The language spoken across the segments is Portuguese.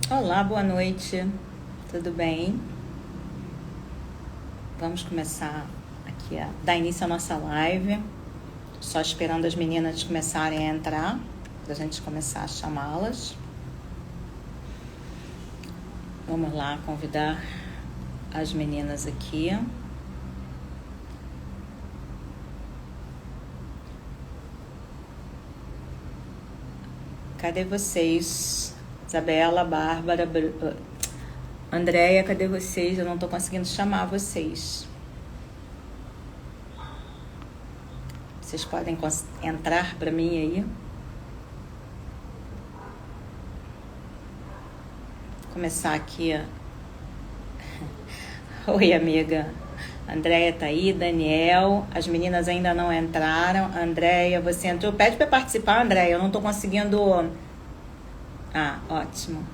Olá, boa noite. Tudo bem? Vamos começar aqui a dar início à nossa live. Só esperando as meninas começarem a entrar, para a gente começar a chamá-las. Vamos lá convidar as meninas aqui. Cadê vocês? Isabela, Bárbara, Andréia, cadê vocês? Eu não estou conseguindo chamar vocês. Vocês podem entrar para mim aí? Vou começar aqui. Oi, amiga. Andréia tá aí, Daniel. As meninas ainda não entraram. Andréia, você entrou? Pede para participar, Andréia. Eu não estou conseguindo... Ah, ótimo.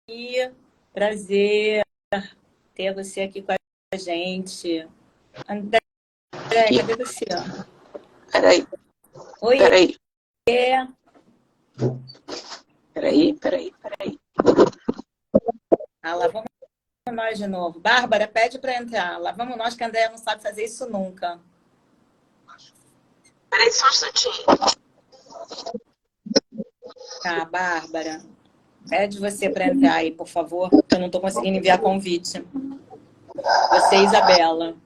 E prazer ter você aqui com a gente. Andréia, cadê você? Peraí. Oi. Peraí. É. Peraí. Ah, lá vamos nós de novo. Bárbara, pede para entrar. Lá vamos nós, que a Andréia não sabe fazer isso nunca. Peraí só um instantinho. Tá, Bárbara. Pede você para entrar aí, por favor, que eu não estou conseguindo enviar convite. Você, Isabela.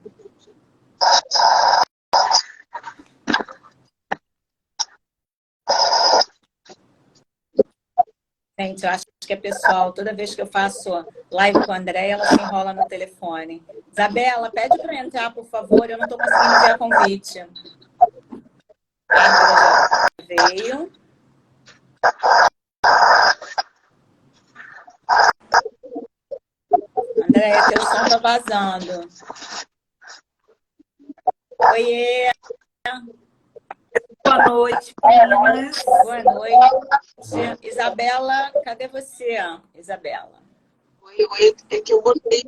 Gente, eu acho que é pessoal. Toda vez que eu faço live com a Andréia, ela se enrola no telefone. Isabela, pede para entrar, por favor. Eu não estou conseguindo enviar convite. Bárbara já veio. Andréia, teu som tá vazando. Oiê! Boa noite, meninas. Boa noite. Isabela, cadê você, Isabela? Oi. É que eu botei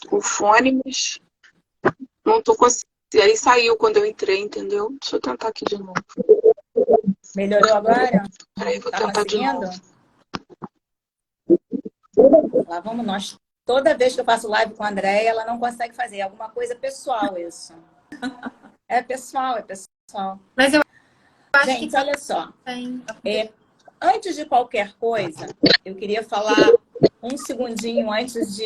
o fone, mas não tô conseguindo. Aí saiu quando eu entrei, entendeu? Deixa eu tentar aqui de novo. Melhorou agora? Peraí, vou Tá tentar conseguindo? de novo. Lá vamos nós. Toda vez que eu faço live com a Andréia, ela não consegue fazer. É alguma coisa pessoal isso. É pessoal. Mas eu acho Gente, que olha só. tem. Antes de qualquer coisa, eu queria falar um segundinho antes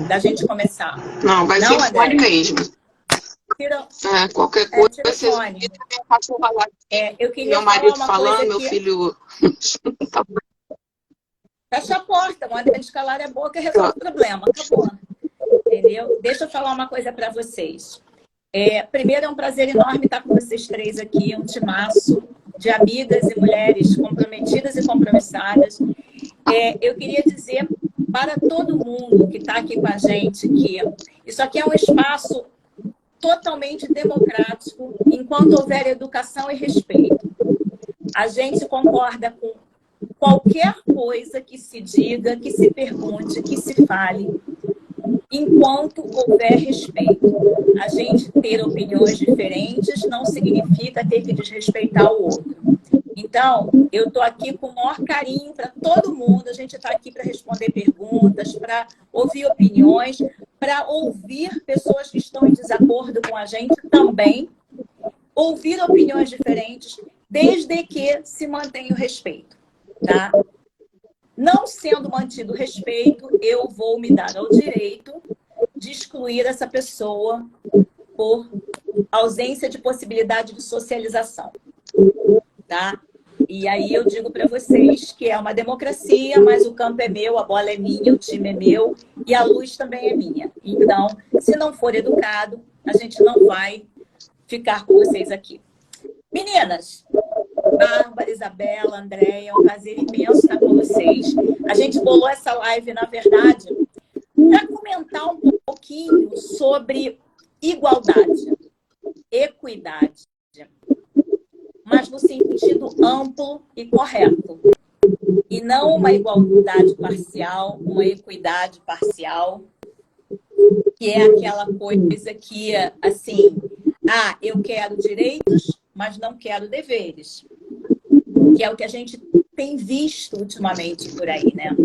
da gente começar. Não, vai ser fone mesmo. Tira, qualquer coisa, tira o fone. Eu queria meu marido falar uma falando, coisa meu aqui. filho. Fecha a porta, manda eles calarem a boca e resolve o problema. Acabou. Entendeu? Deixa eu falar uma coisa para vocês. Primeiro, é um prazer enorme estar com vocês três aqui, um timaço de amigas e mulheres comprometidas e compromissadas. Eu queria dizer para todo mundo que está aqui com a gente que isso aqui é um espaço totalmente democrático, enquanto houver educação e respeito. A gente concorda com qualquer coisa que se diga, que se pergunte, que se fale, enquanto houver respeito. A gente ter opiniões diferentes não significa ter que desrespeitar o outro. Então, eu estou aqui com o maior carinho para todo mundo. A gente está aqui para responder perguntas, para ouvir opiniões, para ouvir pessoas que estão em desacordo com a gente também, ouvir opiniões diferentes, desde que se mantenha o respeito, tá? Não sendo mantido o respeito, eu vou me dar ao direito de excluir essa pessoa por ausência de possibilidade de socialização, tá? E aí eu digo para vocês que é uma democracia, mas o campo é meu, a bola é minha, o time é meu e a luz também é minha. Então, se não for educado, a gente não vai ficar com vocês aqui. Meninas, Bárbara, Isabela, Andréia, é um prazer imenso estar com vocês. A gente bolou essa live, na verdade, para comentar um pouquinho sobre igualdade, equidade, mas no sentido amplo e correto. E não uma igualdade parcial, uma equidade parcial, que é aquela coisa que, assim, eu quero direitos, mas não quero deveres. Que é o que a gente tem visto ultimamente por aí, né?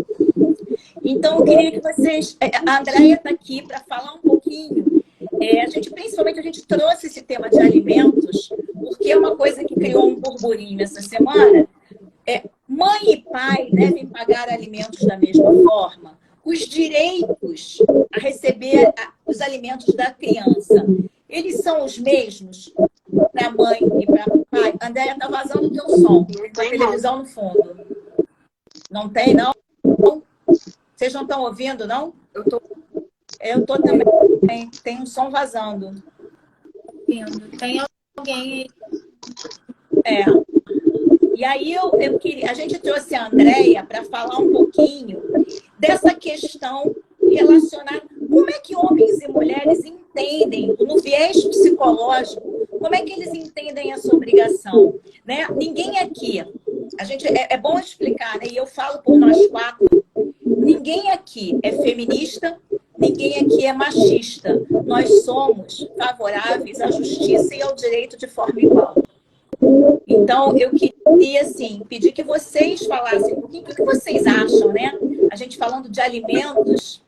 Então, eu queria que vocês... A Andréia está aqui para falar um pouquinho. Principalmente, a gente trouxe esse tema de alimentos, porque é uma coisa que criou um burburinho essa semana. Mãe e pai devem pagar alimentos da mesma forma? Os direitos a receber os alimentos da criança, eles são os mesmos para a mãe e para o pai? Andréia, está vazando o teu som, com a televisão no fundo. Não tem, não? Vocês não estão ouvindo, não? Eu tô também. Tem um som vazando. Tem alguém aí? E aí eu queria... A gente trouxe a Andréia para falar um pouquinho dessa questão relacionada... Como é que homens e mulheres entendem, no viés psicológico, como é que eles entendem essa obrigação? Né? Ninguém aqui... É bom explicar, né? E eu falo por nós quatro. Ninguém aqui é feminista, ninguém aqui é machista. Nós somos favoráveis à justiça e ao direito de forma igual. Então, eu queria, assim, pedir que vocês falassem um pouquinho o que vocês acham, né? A gente falando de alimentos,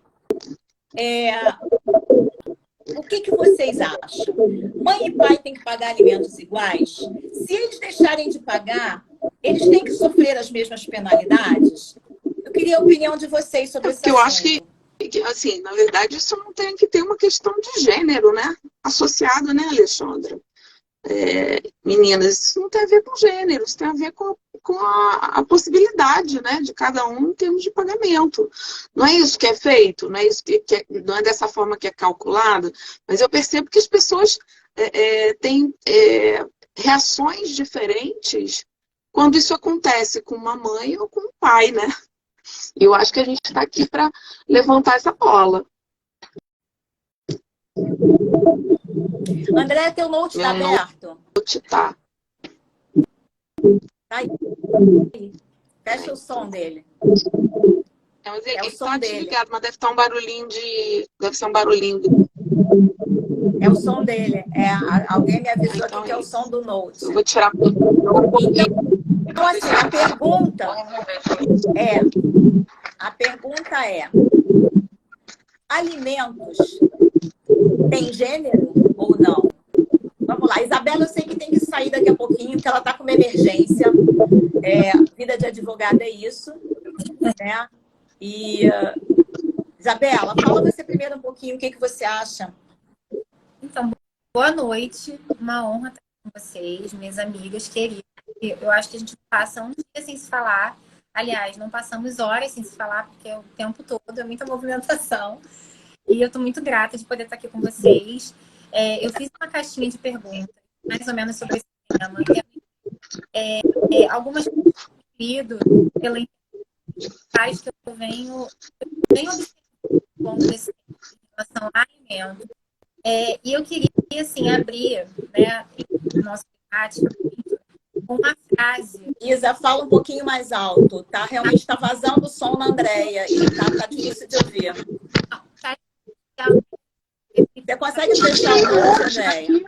o que vocês acham? Mãe e pai têm que pagar alimentos iguais? Se eles deixarem de pagar, eles têm que sofrer as mesmas penalidades? Eu queria a opinião de vocês sobre esse assunto. Eu acho que, assim, na verdade, isso não tem que ter uma questão de gênero, né? Associado, né, Alexandra? Meninas, isso não tem a ver com gênero, isso tem a ver com a possibilidade, né, de cada um em termos de pagamento. Não é isso que é feito, não é isso não é dessa forma que é calculado, mas eu percebo que as pessoas têm reações diferentes quando isso acontece com uma mãe ou com um pai, né? E eu acho que a gente está aqui para levantar essa bola. André, teu note está aberto? Note tá. Tá aí. Fecha o som dele. Mas ele o som tá dele. desligado, mas deve estar um barulhinho Deve ser um barulhinho É o som dele. Alguém me avisou então aqui que é o som do note. Eu vou tirar Então, assim, a pergunta é: alimentos têm gênero ou não? Vamos lá. Isabela, eu sei que tem que sair daqui a pouquinho, porque ela está com uma emergência. Vida de advogada é isso, né? E, Isabela, fala você primeiro um pouquinho o que você acha. Então, boa noite. Uma honra estar com vocês, minhas amigas queridas. Eu acho que a gente passa um dia sem se falar. Aliás, não passamos horas sem se falar, porque é o tempo todo, é muita movimentação. E eu estou muito grata de poder estar aqui com vocês. Eu fiz uma caixinha de perguntas, mais ou menos sobre esse tema. Algumas lido pela internet que eu venho observando desse tema em relação a alimentos. E eu queria, assim, abrir, né, o nosso debate com uma frase. Isa, fala um pouquinho mais alto, tá? Realmente está vazando o som na Andréia e tá difícil de ouvir. Você consegue fechar o note, Andréia?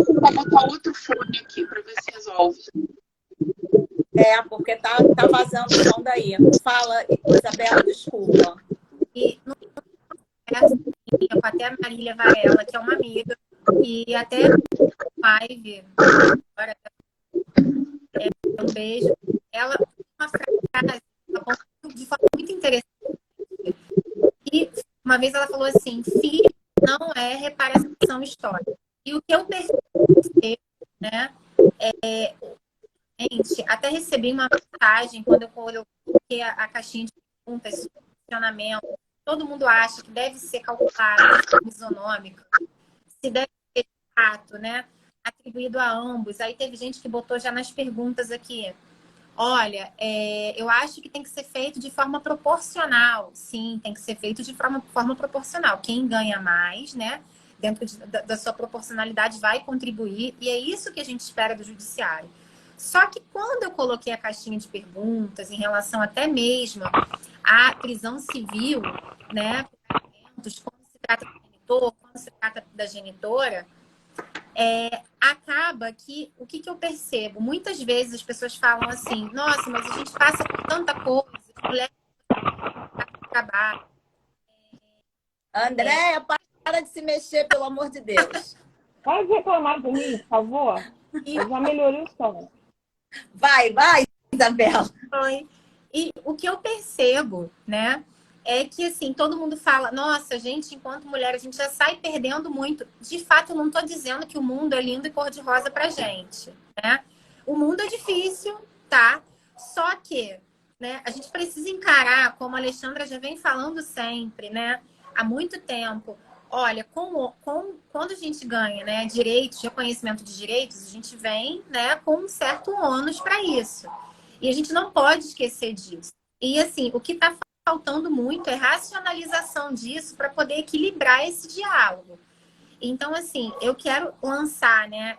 Vou botar outro fone aqui para ver se resolve. Porque tá vazando o som daí. Fala, Isabela, desculpa. E no até a Marília Varela, que é uma amiga, e até live, agora, um beijo. Ela uma frase de forma muito interessante. E uma vez ela falou assim: filho não é reparação histórica. E o que eu percebi, né, gente, até recebi uma mensagem quando eu coloquei a caixinha de perguntas sobre funcionamento. Todo mundo acha que deve ser calculado de forma isonômica, se deve ser de fato, né, atribuído a ambos. Aí teve gente que botou já nas perguntas aqui: olha, eu acho que tem que ser feito de forma proporcional. Sim, tem que ser feito de forma proporcional. Quem ganha mais, né, dentro da sua proporcionalidade, vai contribuir. E é isso que a gente espera do judiciário. Só que quando eu coloquei a caixinha de perguntas em relação até mesmo à prisão civil, né, como se trata do genitor, quando se trata da genitora, acaba que, o que eu percebo? Muitas vezes as pessoas falam assim, nossa, mas a gente passa por tanta coisa, as mulheres trabalham. Andréia, para de se mexer, pelo amor de Deus. Pode reclamar de mim, por favor? Eu já melhorei o som. Vai, Isabela. E o que eu percebo, né, é que, assim, todo mundo fala, nossa, gente, enquanto mulher, a gente já sai perdendo muito. De fato, eu não estou dizendo que o mundo é lindo e cor-de-rosa pra gente, né? O mundo é difícil, tá? Só que, né, a gente precisa encarar, como a Alexandra já vem falando sempre, né, há muito tempo. Olha, quando a gente ganha, né, direitos, reconhecimento de direitos, a gente vem, né, com um certo ônus para isso. E a gente não pode esquecer disso. E, assim, o que está faltando muito é racionalização disso para poder equilibrar esse diálogo. Então, assim, eu quero lançar, né,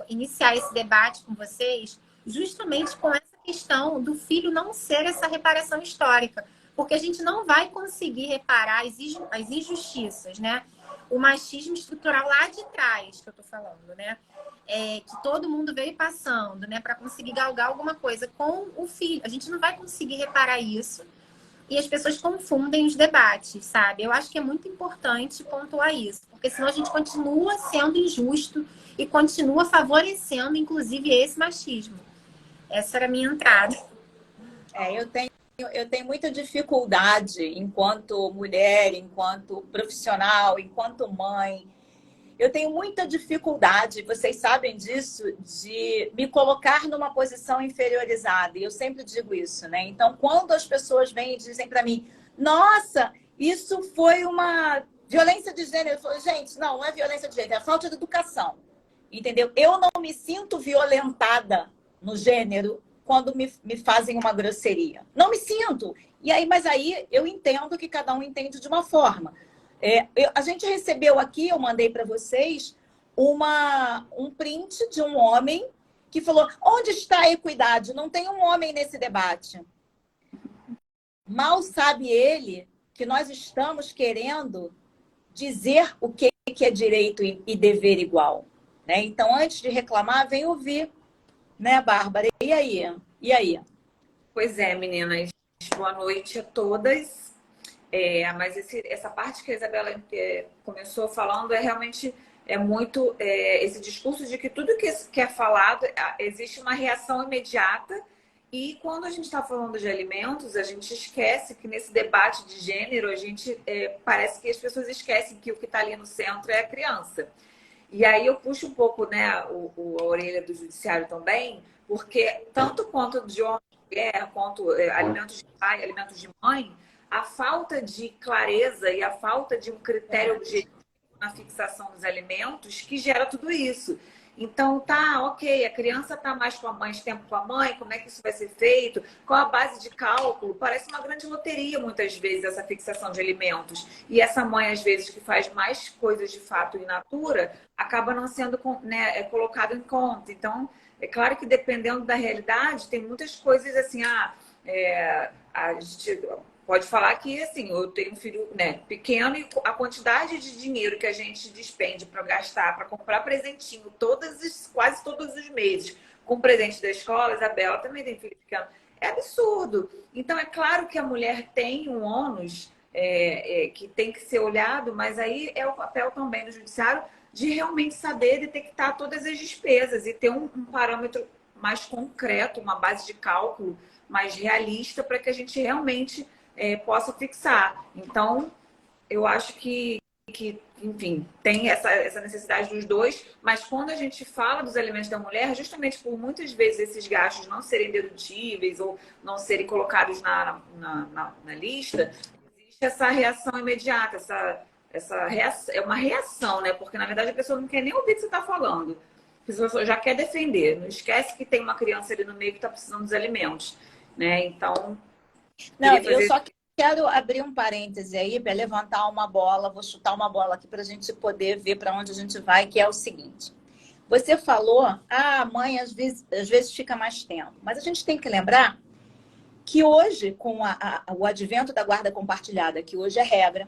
iniciar esse debate com vocês justamente com essa questão do filho não ser essa reparação histórica. Porque a gente não vai conseguir reparar as injustiças, né? O machismo estrutural lá de trás, que eu tô falando, né? Que todo mundo veio passando, né? Para conseguir galgar alguma coisa com o filho. A gente não vai conseguir reparar isso. E as pessoas confundem os debates, sabe? Eu acho que é muito importante pontuar isso. Porque senão a gente continua sendo injusto e continua favorecendo, inclusive, esse machismo. Essa era a minha entrada. Eu tenho muita dificuldade enquanto mulher, enquanto profissional, enquanto mãe. Eu tenho muita dificuldade, vocês sabem disso, de me colocar numa posição inferiorizada. E eu sempre digo isso, né? Então, quando as pessoas vêm e dizem para mim, nossa, isso foi uma violência de gênero. Eu falo, gente, não é violência de gênero, é falta de educação. Entendeu? Eu não me sinto violentada no gênero quando me fazem uma grosseria. Não me sinto. Mas aí eu entendo que cada um entende de uma forma. A gente recebeu aqui, eu mandei para vocês, um print de um homem que falou, onde está a equidade? Não tem um homem nesse debate. Mal sabe ele que nós estamos querendo dizer o que é direito e dever igual. Né? Então, antes de reclamar, vem ouvir. Né, Bárbara? E aí? Pois é, meninas. Boa noite a todas. Mas essa parte que a Isabela começou falando realmente muito esse discurso de que tudo que é falado existe uma reação imediata. E quando a gente está falando de alimentos, a gente esquece que nesse debate de gênero, parece que as pessoas esquecem que o que está ali no centro é a criança. E aí eu puxo um pouco, né, a orelha do judiciário também, porque tanto quanto de homem e mulher, quanto alimentos de pai, alimentos de mãe, a falta de clareza e a falta de um critério objetivo na fixação dos alimentos que gera tudo isso. Então, ok, a criança está mais tempo com a mãe, como é que isso vai ser feito? Qual a base de cálculo? Parece uma grande loteria, muitas vezes, essa fixação de alimentos. E essa mãe, às vezes, que faz mais coisas de fato in natura, acaba não sendo, né, colocado em conta. Então, é claro que dependendo da realidade, tem muitas coisas assim, a gente pode falar que, assim, eu tenho um filho, né, pequeno e a quantidade de dinheiro que a gente despende para gastar, para comprar presentinho quase todos os meses, com presente da escola, Isabela também tem filho pequeno, é absurdo. Então, é claro que a mulher tem um ônus que tem que ser olhado, mas aí é o papel também do judiciário de realmente saber detectar todas as despesas e ter um parâmetro mais concreto, uma base de cálculo mais realista para que a gente realmente possa fixar. Então, eu acho que enfim, tem essa necessidade dos dois, mas quando a gente fala dos alimentos da mulher, justamente por muitas vezes esses gastos não serem dedutíveis ou não serem colocados na lista, existe essa reação imediata, essa reação, é uma reação, né? Porque, na verdade, a pessoa não quer nem ouvir o que você está falando. A pessoa já quer defender. Não esquece que tem uma criança ali no meio que está precisando dos alimentos, né? Então... Não, eu só quero abrir um parêntese aí para levantar uma bola, vou chutar uma bola aqui para a gente poder ver para onde a gente vai, que é o seguinte. Você falou, a mãe às vezes fica mais tempo, mas a gente tem que lembrar que hoje, com o advento da guarda compartilhada, que hoje é regra,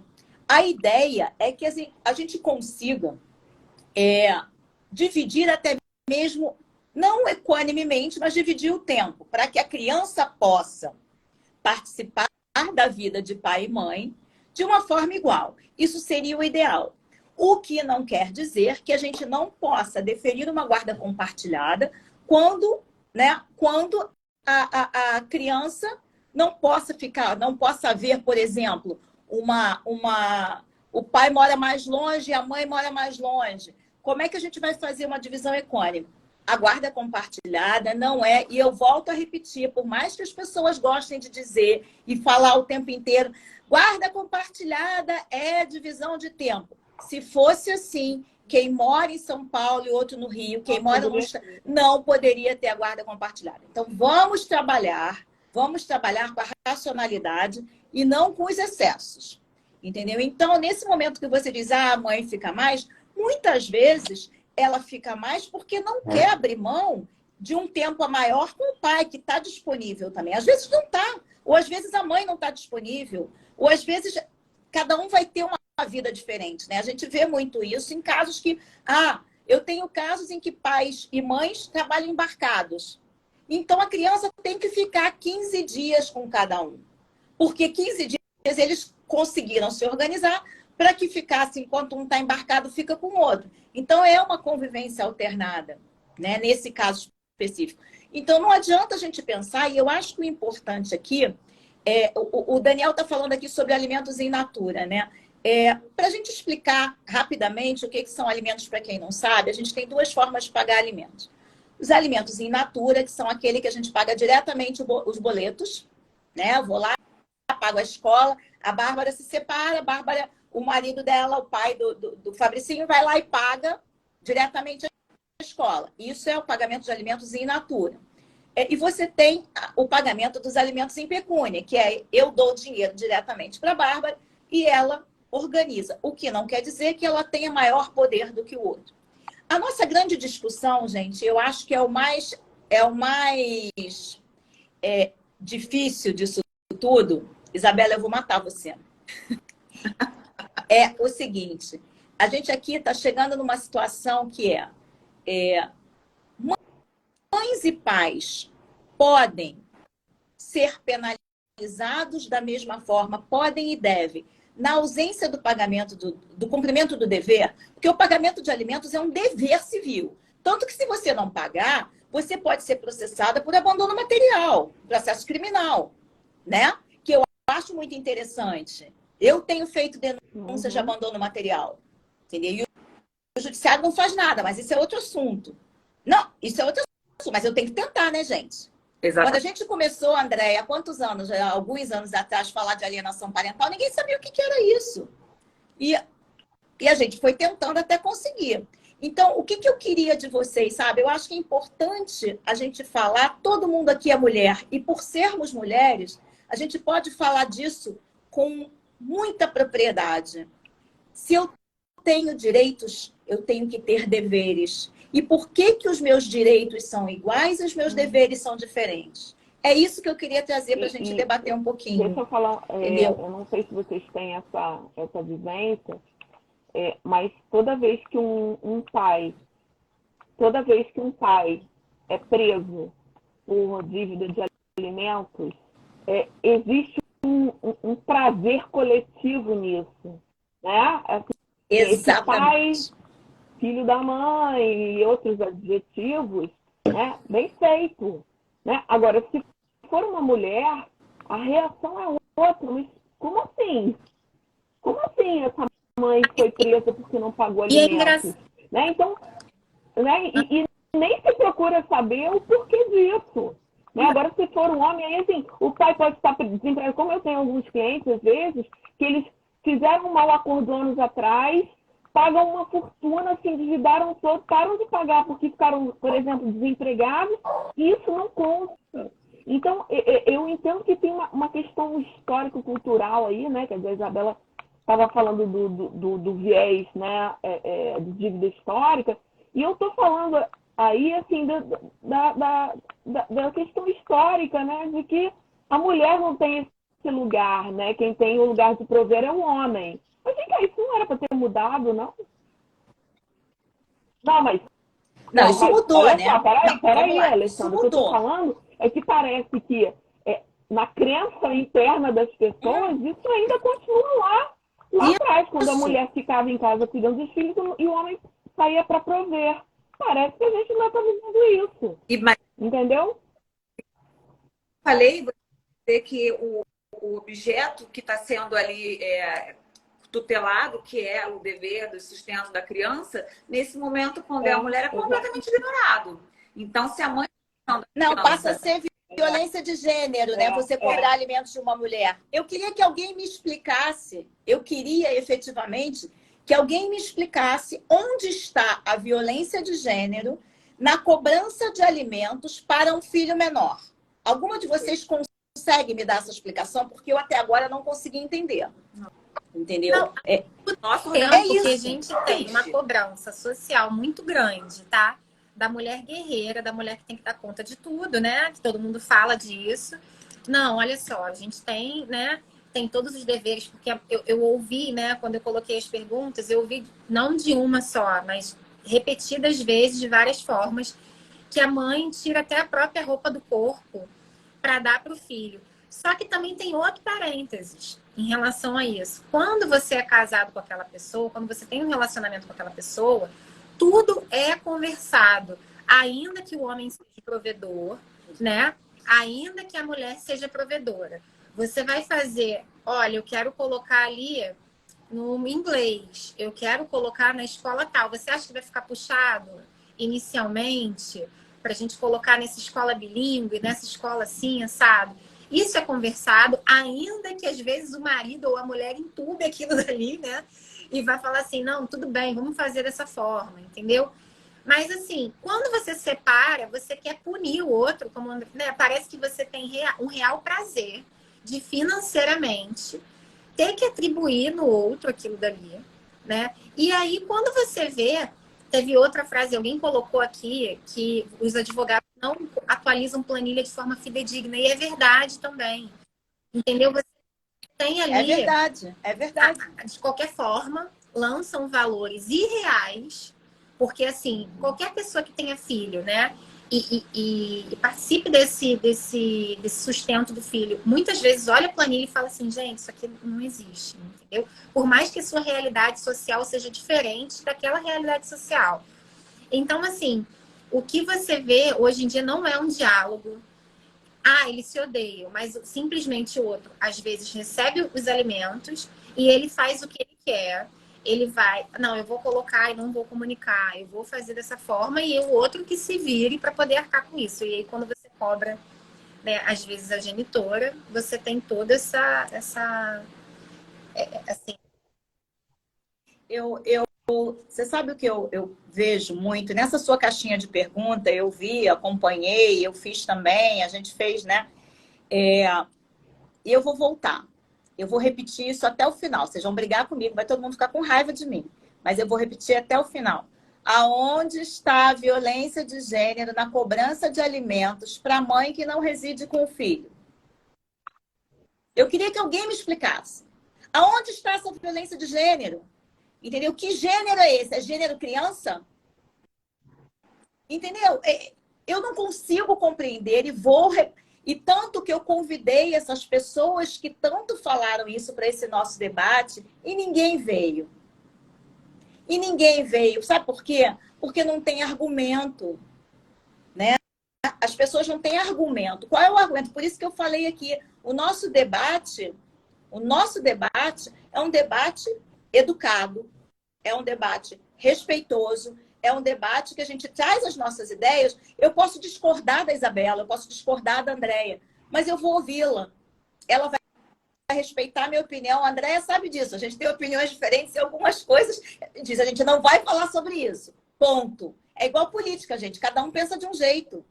a ideia é que assim, a gente consiga dividir até mesmo, não equanimemente, mas dividir o tempo, para que a criança possa participar da vida de pai e mãe de uma forma igual. Isso seria o ideal. O que não quer dizer que a gente não possa deferir uma guarda compartilhada quando, né, quando a criança não possa ficar, não possa haver, por exemplo, o pai mora mais longe e a mãe mora mais longe. Como é que a gente vai fazer uma divisão equânime? A guarda compartilhada não é, e eu volto a repetir, por mais que as pessoas gostem de dizer e falar o tempo inteiro, guarda compartilhada é divisão de tempo. Se fosse assim, quem mora em São Paulo e outro no Rio, quem mora no estado, não poderia ter a guarda compartilhada. Então, vamos trabalhar com a racionalidade e não com os excessos. Entendeu? Então, nesse momento que você diz, a mãe fica mais, muitas vezes ela fica mais porque não quer abrir mão de um tempo a maior com o pai, que está disponível também. Às vezes não está, ou às vezes a mãe não está disponível, ou às vezes cada um vai ter uma vida diferente, né? A gente vê muito isso em casos que... eu tenho casos em que pais e mães trabalham embarcados. Então, a criança tem que ficar 15 dias com cada um. Porque 15 dias eles conseguiram se organizar para que ficasse, enquanto um está embarcado, fica com o outro. Então, é uma convivência alternada, né? Nesse caso específico. Então, não adianta a gente pensar, e eu acho que o importante aqui, o Daniel está falando aqui sobre alimentos in natura, né? Para a gente explicar rapidamente o que são alimentos para quem não sabe, a gente tem duas formas de pagar alimentos. Os alimentos in natura, que são aquele que a gente paga diretamente os boletos, né? Eu vou lá, pago a escola, a Bárbara se separa, o marido dela, o pai do Fabricinho, vai lá e paga diretamente a escola. Isso é o pagamento de alimentos in natura. E você tem o pagamento dos alimentos em pecúnia, que é eu dou dinheiro diretamente para a Bárbara e ela organiza. O que não quer dizer que ela tenha maior poder do que o outro. A nossa grande discussão, gente, eu acho que é o mais difícil disso tudo. Isabela, eu vou matar você. É o seguinte, a gente aqui está chegando numa situação que mães e pais podem ser penalizados da mesma forma, podem e devem, na ausência do pagamento, do cumprimento do dever, porque o pagamento de alimentos é um dever civil. Tanto que se você não pagar, você pode ser processada por abandono material, processo criminal, né? Que eu acho muito interessante. Eu tenho feito denúncias de abandono material, entendeu? E o judiciário não faz nada, mas isso é outro assunto. Não, isso é outro assunto, mas eu tenho que tentar, né, gente? Exato. Quando a gente começou, Andréia, há quantos anos, alguns anos atrás, falar de alienação parental, ninguém sabia o que era isso. E a gente foi tentando até conseguir. Então, o que eu queria de vocês, sabe? Eu acho que é importante a gente falar, todo mundo aqui é mulher, e por sermos mulheres, a gente pode falar disso com muita propriedade. Se eu tenho direitos, eu tenho que ter deveres. E por que os meus direitos são iguais e os meus deveres são diferentes? É isso que eu queria trazer para a gente debater um pouquinho. Deixa eu falar, eu não sei se vocês têm essa vivência, mas toda vez que um pai é preso por dívida de alimentos, existe um prazer coletivo nisso, né? Assim, exatamente. Esse pai, filho da mãe e outros adjetivos, né? Bem feito, né? Agora, se for uma mulher, a reação é outra. Mas como assim? Como assim essa mãe foi presa porque não pagou alimentos? Né? Então, né? E nem se procura saber o porquê disso. Né? Agora, se for um homem, aí assim, o pai pode estar desempregado. Como eu tenho alguns clientes, às vezes, que eles fizeram um mau acordo anos atrás, pagam uma fortuna, se endividaram todo, param de pagar porque ficaram, por exemplo, desempregados, e isso não consta. Então, eu entendo que tem uma questão histórico-cultural aí, né? Que a Isabela estava falando do viés, né? De dívida histórica, e eu estou falando aí, assim, da questão histórica, né? De que a mulher não tem esse lugar, né? Quem tem o lugar de prover é o homem. Mas vem cá, isso não era para ter mudado, não? Não, mas... Não, isso mudou, olha né? Só, peraí, Isso Alexandre. O que eu tô mudou. falando é que parece que na crença interna das pessoas, isso ainda continua lá atrás, quando a mulher ficava em casa cuidando dos filhos e o homem saía para prover. Parece que a gente não está vivendo isso. Entendeu? Falei você que o objeto que está sendo ali tutelado, que é o dever do sustento da criança, nesse momento, quando é a mulher, é completamente ignorado. Então, se a mãe... Não, passa a ser violência de gênero, né? Você cobrar alimentos de uma mulher. Eu queria que alguém me explicasse, eu queria efetivamente que alguém me explicasse onde está a violência de gênero na cobrança de alimentos para um filho menor. Alguma de vocês consegue me dar essa explicação? Porque eu até agora não consegui entender. Entendeu? Não, porque a gente tem uma cobrança social muito grande, tá? Da mulher guerreira, da mulher que tem que dar conta de tudo, né? Que todo mundo fala disso. Não, olha só, a gente tem, né? Tem todos os deveres, porque eu ouvi, né? Quando eu coloquei as perguntas, eu ouvi não de uma só, mas repetidas vezes, de várias formas, que a mãe tira até a própria roupa do corpo para dar para o filho. Só que também tem outro parênteses em relação a isso. Quando você é casado com aquela pessoa, quando você tem um relacionamento com aquela pessoa, tudo é conversado. Ainda que o homem seja provedor, né? Ainda que a mulher seja provedora. Você vai fazer, olha, eu quero colocar ali no inglês, eu quero colocar na escola tal. Você acha que vai ficar puxado inicialmente para a gente colocar nessa escola bilíngue, nessa escola assim, sabe? Isso é conversado, ainda que às vezes o marido ou a mulher entube aquilo dali, né? E vai falar assim, não, tudo bem, vamos fazer dessa forma, entendeu? Mas assim, quando você separa, você quer punir o outro, como, né? Parece que você tem um real prazer de financeiramente ter que atribuir no outro aquilo dali, né? E aí, quando você vê, teve outra frase, alguém colocou aqui que os advogados não atualizam planilha de forma fidedigna, e é verdade também, entendeu? Você tem ali... É verdade, é verdade. De qualquer forma, lançam valores irreais, porque, assim, qualquer pessoa que tenha filho, né, e participe desse sustento do filho, muitas vezes olha a planilha e fala assim, gente, isso aqui não existe, entendeu? Por mais que a sua realidade social seja diferente daquela realidade social. Então, assim, o que você vê hoje em dia não é um diálogo. Ah, eles se odeiam, mas simplesmente o outro, às vezes, recebe os alimentos e ele faz o que ele quer. Ele vai, não, eu vou colocar e não vou comunicar, eu vou fazer dessa forma, e o outro que se vire para poder arcar com isso. E aí, quando você cobra, né, às vezes, a genitora, você tem toda essa assim... Você sabe o que eu vejo muito? Nessa sua caixinha de pergunta, eu vi, acompanhei, eu fiz também, a gente fez, né? E eu vou voltar. Eu vou repetir isso até o final. Vocês vão brigar comigo, vai todo mundo ficar com raiva de mim. Mas eu vou repetir até o final. Aonde está a violência de gênero na cobrança de alimentos para a mãe que não reside com o filho? Eu queria que alguém me explicasse. Aonde está essa violência de gênero? Entendeu? Que gênero é esse? É gênero criança? Entendeu? Eu não consigo compreender e tanto que eu convidei essas pessoas que tanto falaram isso para esse nosso debate e ninguém veio. E ninguém veio. Sabe por quê? Porque não tem argumento, né? As pessoas não têm argumento. Qual é o argumento? Por isso que eu falei aqui, o nosso debate é um debate educado, é um debate respeitoso, é um debate que a gente traz as nossas ideias. Eu posso discordar da Isabela, eu posso discordar da Andréia, mas eu vou ouvi-la. Ela vai respeitar a minha opinião. A Andréia sabe disso. A gente tem opiniões diferentes em algumas coisas. Diz, a gente não vai falar sobre isso. Ponto. É igual política, gente. Cada um pensa de um jeito.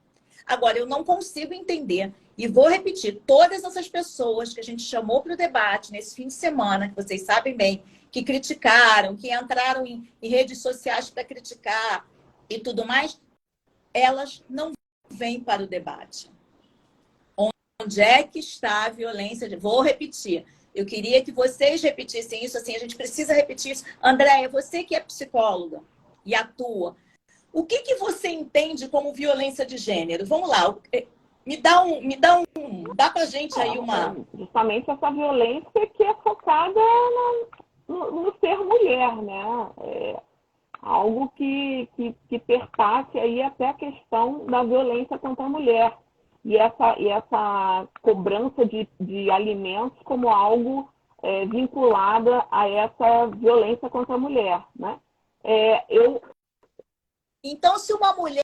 Agora, eu não consigo entender, e vou repetir, todas essas pessoas que a gente chamou para o debate nesse fim de semana, que vocês sabem bem, que criticaram, que entraram em redes sociais para criticar e tudo mais, elas não vêm para o debate. onde é que está a violência de... Vou repetir. Eu queria que vocês repetissem isso, assim, a gente precisa repetir isso. Andréia, você que é psicóloga e atua, o que que você entende como violência de gênero? Vamos lá, dá pra gente aí uma... Justamente essa violência que é focada no ser mulher, né? Algo que perpasse aí até a questão da violência contra a mulher. E essa cobrança de alimentos como algo vinculada a essa violência contra a mulher, né? Então, se uma mulher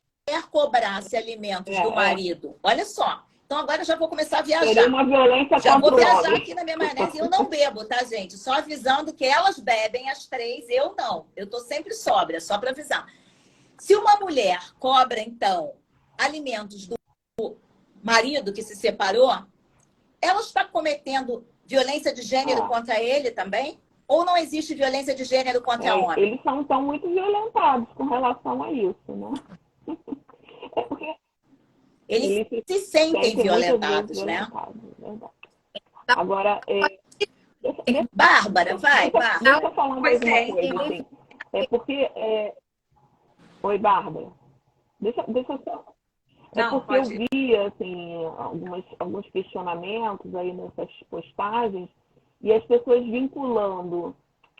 cobrasse alimentos do marido, olha só. Então, agora eu já vou começar a viajar. Seria uma violência já contra vou viajar homem. aqui na minha maionese. Eu não bebo, tá, gente? Só avisando que elas bebem as 3, eu não. Eu tô sempre sóbria, só para avisar. Se uma mulher cobra, então, alimentos do marido que se separou, ela está cometendo violência de gênero contra ele também? Ou não existe violência de gênero contra homem? Eles são tão muito violentados com relação a isso, né? É porque eles se sentem violentados, né? Agora, Bárbara, vai, Bárbara. Deixa eu falar mais uma coisa, assim. É porque... Oi, Bárbara. Deixa eu só... Porque eu vi, assim, alguns questionamentos aí nessas postagens e as pessoas vinculando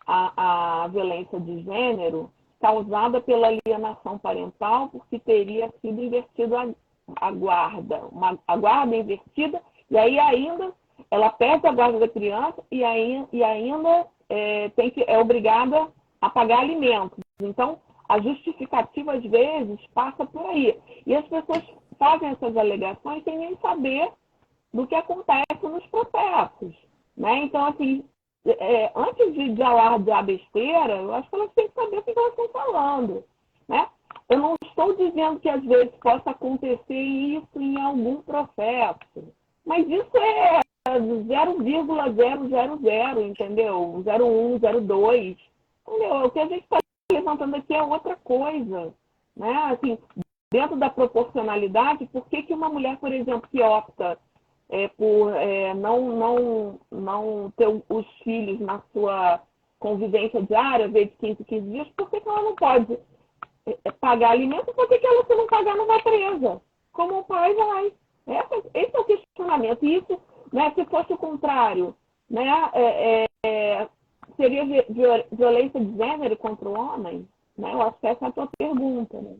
a violência de gênero causada pela alienação parental porque teria sido invertido a guarda. A guarda invertida, e aí ainda ela perde a guarda da criança e ainda é obrigada a pagar alimentos. Então, a justificativa, às vezes, passa por aí. E as pessoas fazem essas alegações sem nem saber do que acontece nos processos, né? Então, assim, antes de alardear besteira, eu acho que elas têm que saber o que elas estão falando, né? Eu não estou dizendo que, às vezes, possa acontecer isso em algum processo, mas isso é 0,000, entendeu? 0,1, 0,2, entendeu? O que a gente está levantando aqui é outra coisa, né? Assim, dentro da proporcionalidade, por que uma mulher, por exemplo, que opta por não ter os filhos na sua convivência diária, de 15 em 15 dias, por que ela não pode pagar alimento? Por que ela, se não pagar, não vai presa? Como o pai vai? Esse é o questionamento. E isso, né, se fosse o contrário, né, seria violência de gênero contra o homem? Né? Eu acho que essa é a tua pergunta, né?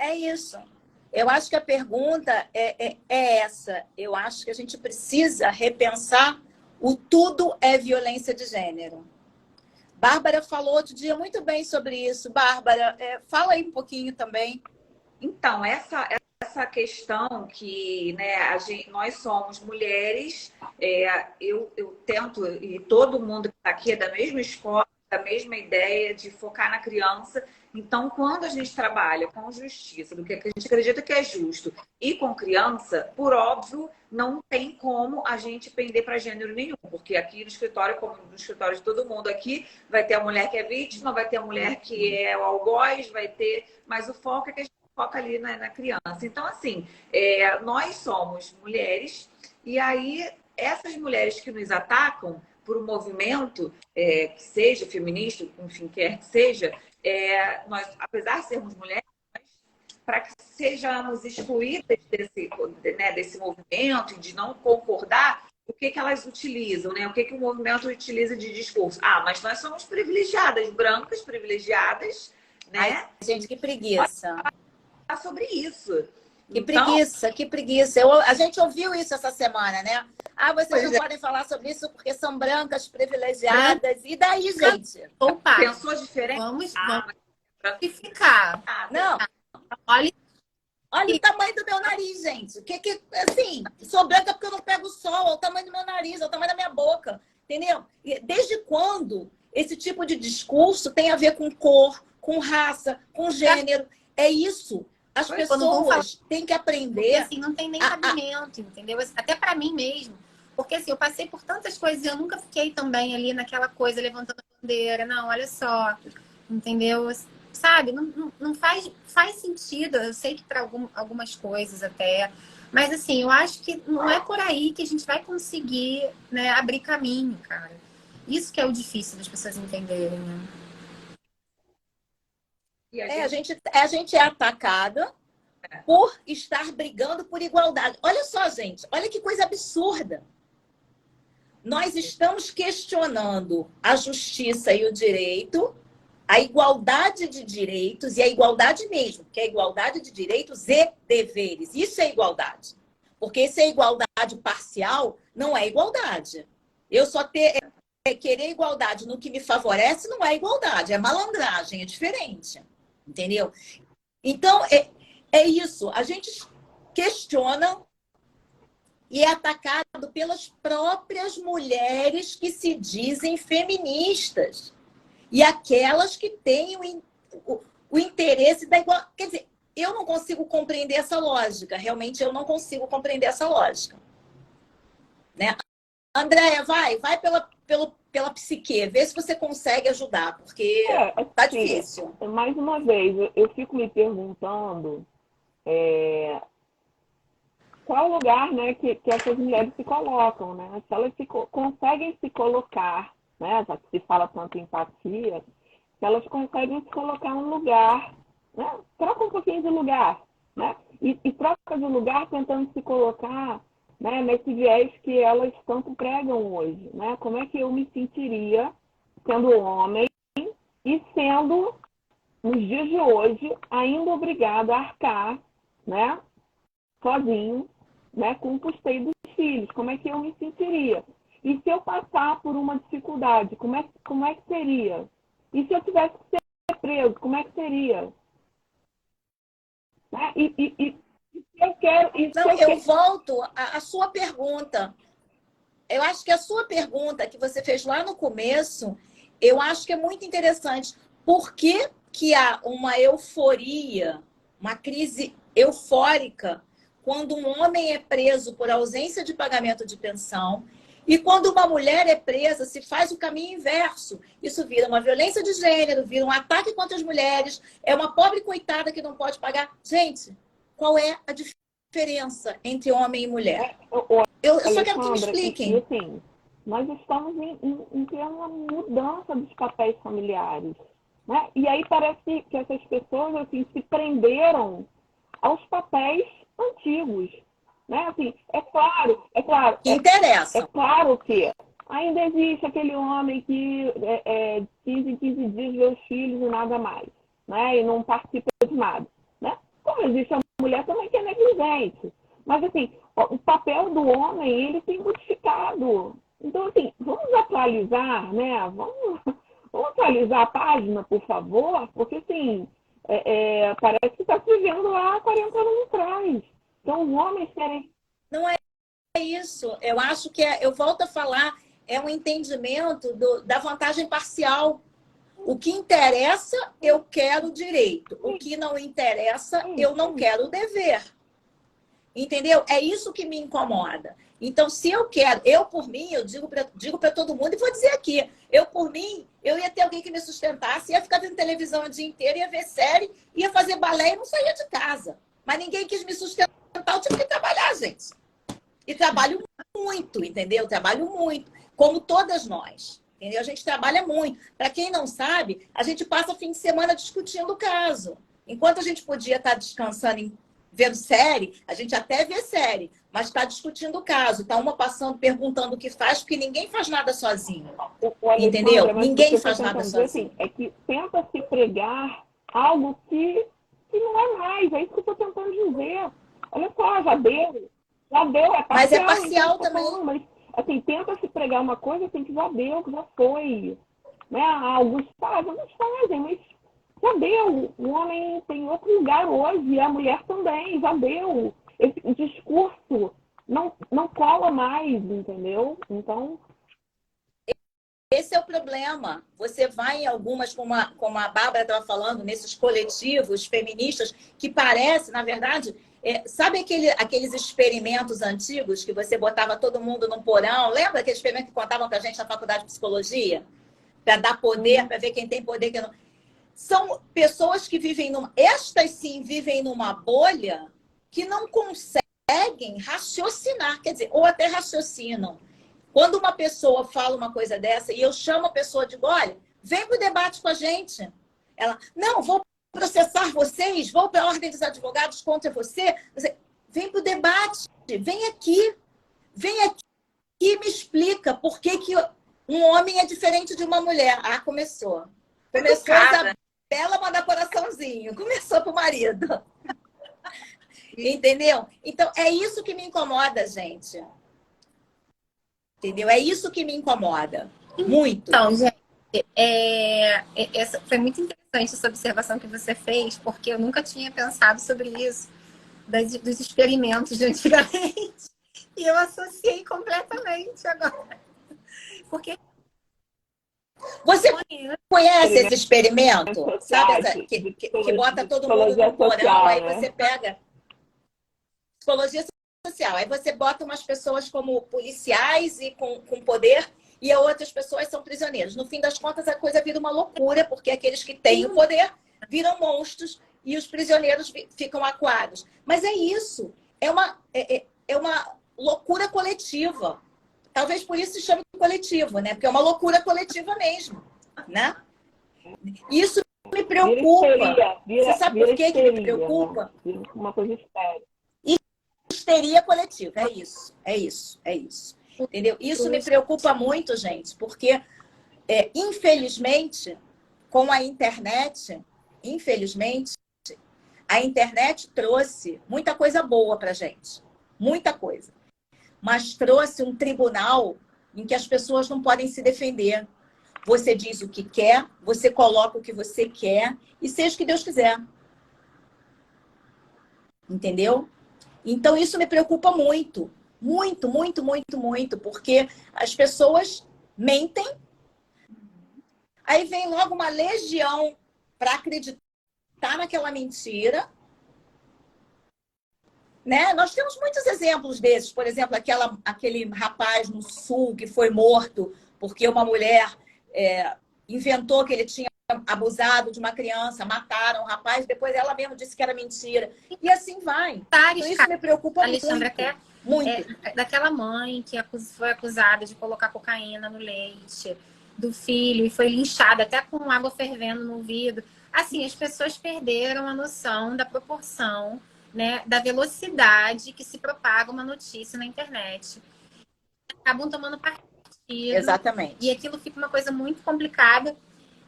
É isso. Eu acho que a pergunta é essa. Eu acho que a gente precisa repensar o tudo é violência de gênero. Bárbara falou outro dia muito bem sobre isso. Bárbara, fala aí um pouquinho também. Então, essa questão que, né, nós somos mulheres, eu tento, e todo mundo que está aqui é da mesma escola, da mesma ideia de focar na criança. Então, quando a gente trabalha com justiça, do que a gente acredita que é justo, e com criança, por óbvio, não tem como a gente pender para gênero nenhum, porque aqui no escritório, como no escritório de todo mundo aqui, vai ter a mulher que é vítima, vai ter a mulher que é o algoz, vai ter... Mas o foco é que a gente foca ali na criança. Então, assim, nós somos mulheres, e aí essas mulheres que nos atacam por um movimento que seja feminista, enfim, quer que seja, nós, apesar de sermos mulheres, para que sejamos excluídas desse movimento e de não concordar, o que elas utilizam, né? O que o movimento utiliza de discurso? Mas nós somos privilegiadas, brancas privilegiadas, né? Ai, gente, que preguiça. Sobre isso. Que preguiça, que preguiça. A gente ouviu isso essa semana, né? Vocês não podem falar sobre isso porque são brancas, privilegiadas. E daí, gente? Opa! Pensou diferente? Vamos ficar. Não. Olha o tamanho do meu nariz, gente. Assim, sou branca porque eu não pego sol. Olha o tamanho do meu nariz, olha o tamanho da minha boca. Entendeu? Desde quando esse tipo de discurso tem a ver com cor, com raça, com gênero? É isso. As pessoas têm que aprender. Porque, assim, não tem nem cabimento, entendeu? Até para mim mesmo. Porque assim, eu passei por tantas coisas e eu nunca fiquei também ali naquela coisa, levantando a bandeira. Não, olha só, entendeu? Sabe? Não faz sentido. Eu sei que para algumas coisas até, Mas, assim, eu acho que não é por aí que a gente vai conseguir, né, abrir caminho, cara. Isso que é o difícil das pessoas entenderem, né? E A gente é atacada por estar brigando por igualdade. Olha só, gente, olha que coisa absurda. Nós estamos questionando a justiça e o direito, a igualdade de direitos, e a igualdade mesmo, que é a igualdade de direitos e deveres. Isso é igualdade. Porque se é igualdade parcial, não é igualdade. Eu só querer igualdade no que me favorece não é igualdade, é malandragem, é diferente. Entendeu? Então, é isso. A gente questiona e é atacado pelas próprias mulheres que se dizem feministas. E aquelas que têm o interesse da igualdade. Quer dizer, eu não consigo compreender essa lógica. Realmente, eu não consigo compreender essa lógica. Né? Andréia, vai pela psique. Vê se você consegue ajudar, porque tá difícil. Mais uma vez, eu fico me perguntando qual lugar, né, que essas mulheres se colocam, né? Se elas conseguem se colocar, né, já que se fala tanto em empatia, se elas conseguem se colocar no lugar, né? Troca um pouquinho de lugar, né? E troca de lugar tentando se colocar, né, nesse viés que elas tanto pregam hoje, né? Como é que eu me sentiria sendo homem e sendo, nos dias de hoje, ainda obrigado a arcar, né, sozinho, né, com o custeio dos filhos? Como é que eu me sentiria? E se eu passar por uma dificuldade, como é que seria? E se eu tivesse que ser preso, como é que seria? Né? Eu volto à sua pergunta. Eu acho que a sua pergunta que você fez lá no começo, eu acho que é muito interessante. Por que há uma euforia, uma crise eufórica, quando um homem é preso por ausência de pagamento de pensão e quando uma mulher é presa, se faz o caminho inverso? Isso vira uma violência de gênero, vira um ataque contra as mulheres, é uma pobre coitada que não pode pagar. Gente, qual é a diferença entre homem e mulher? Eu só quero que me expliquem. E assim, nós estamos em uma mudança dos papéis familiares, né? E aí parece que essas pessoas assim, se prenderam aos papéis antigos, né? Assim, é claro. Que interessa. É claro que ainda existe aquele homem que 15 em 15 dias vê os filhos e nada mais, né? E não participa de nada, né? Como existe a mulher também que é negligente. Mas, assim, o papel do homem, ele tem modificado. Então, assim, vamos atualizar, né? Vamos atualizar a página, por favor, porque, assim, parece que está se vivendo lá 40 anos atrás. Então, os homens querem... Não é isso. Eu acho que, eu volto a falar, é um entendimento da vantagem parcial. O que interessa, eu quero direito. O que não interessa, eu não quero dever. Entendeu? É isso que me incomoda. Então, se eu quero, eu por mim, eu digo para todo mundo e vou dizer aqui, eu por mim, eu ia ter alguém que me sustentasse, ia ficar vendo televisão o dia inteiro, ia ver série, ia fazer balé e não saía de casa. Mas ninguém quis me sustentar, eu tive que trabalhar, gente. E trabalho muito, entendeu? Trabalho muito, como todas nós. Entendeu? A gente trabalha muito. Para quem não sabe, a gente passa fim de semana discutindo o caso. Enquanto a gente podia estar descansando vendo série, a gente até vê série, mas está discutindo o caso. Está uma passando, perguntando o que faz, porque ninguém faz nada sozinho. Entendeu? Sandra, ninguém faz nada sozinho. Assim, é que tenta se pregar algo que não é mais. É isso que eu estou tentando dizer. Olha só, já deu. É parcial. Mas é parcial também. Falando, mas, assim, tenta se pregar uma coisa assim, que já deu, que já foi. Né? Alguns fazem, mas já deu. O homem tem outro lugar hoje, e a mulher também, já deu. Esse discurso não cola mais, entendeu? Então... Esse é o problema. Você vai em algumas, como a Bárbara estava falando, nesses coletivos feministas, que parece, na verdade... sabe aqueles experimentos antigos que você botava todo mundo num porão? Lembra aquele experimento que contavam pra gente na faculdade de psicologia? Para dar poder, para ver quem tem poder, quem não... São pessoas que vivem estas sim vivem numa bolha que não conseguem conseguem raciocinar, quer dizer, ou até raciocinam. Quando uma pessoa fala uma coisa dessa e eu chamo a pessoa e digo, olha, vem para o debate com a gente. Ela, não, vou processar vocês, vou para a ordem dos advogados contra você. Vem para o debate, vem aqui e me explica por que um homem é diferente de uma mulher. Ah, começou a Isabela mandar coraçãozinho, começou pro marido. Entendeu? Então, é isso que me incomoda, gente. Entendeu? É isso que me incomoda. Muito. Então, gente, essa foi muito interessante essa observação que você fez, porque eu nunca tinha pensado sobre isso, dos experimentos de antigamente. E eu associei completamente agora. Porque você conhece esse experimento? Sabe que bota todo mundo no porão, aí você pega psicologia social, aí você bota umas pessoas como policiais e com poder e outras pessoas são prisioneiros. No fim das contas, a coisa vira uma loucura, porque aqueles que têm o poder viram monstros e os prisioneiros ficam acuados. Mas é isso, é uma loucura coletiva. Talvez por isso se chame coletivo, né? Porque é uma loucura coletiva mesmo, né? Isso me preocupa. Você sabe por que me preocupa? Né? Uma coisa séria. Histeria coletiva, é isso. Entendeu? Isso me preocupa muito, gente, porque, infelizmente, com a internet, a internet trouxe muita coisa boa pra gente. Muita coisa. Mas trouxe um tribunal em que as pessoas não podem se defender. Você diz o que quer, você coloca o que você quer e seja o que Deus quiser. Entendeu? Então, isso me preocupa muito. Muito, muito, muito, muito. Porque as pessoas mentem, aí vem logo uma legião para acreditar naquela mentira. Né? Nós temos muitos exemplos desses. Por exemplo, aquele rapaz no Sul que foi morto porque uma mulher inventou que ele tinha abusado de uma criança, mataram o rapaz, depois ela mesma disse que era mentira. E assim vai. Então, isso me preocupa Alexandra, muito. Daquela mãe que foi acusada de colocar cocaína no leite do filho e foi linchada até com água fervendo no ouvido. Assim, as pessoas perderam a noção da proporção, né, da velocidade que se propaga uma notícia na internet. Acabam tomando partido. Exatamente. E aquilo fica uma coisa muito complicada,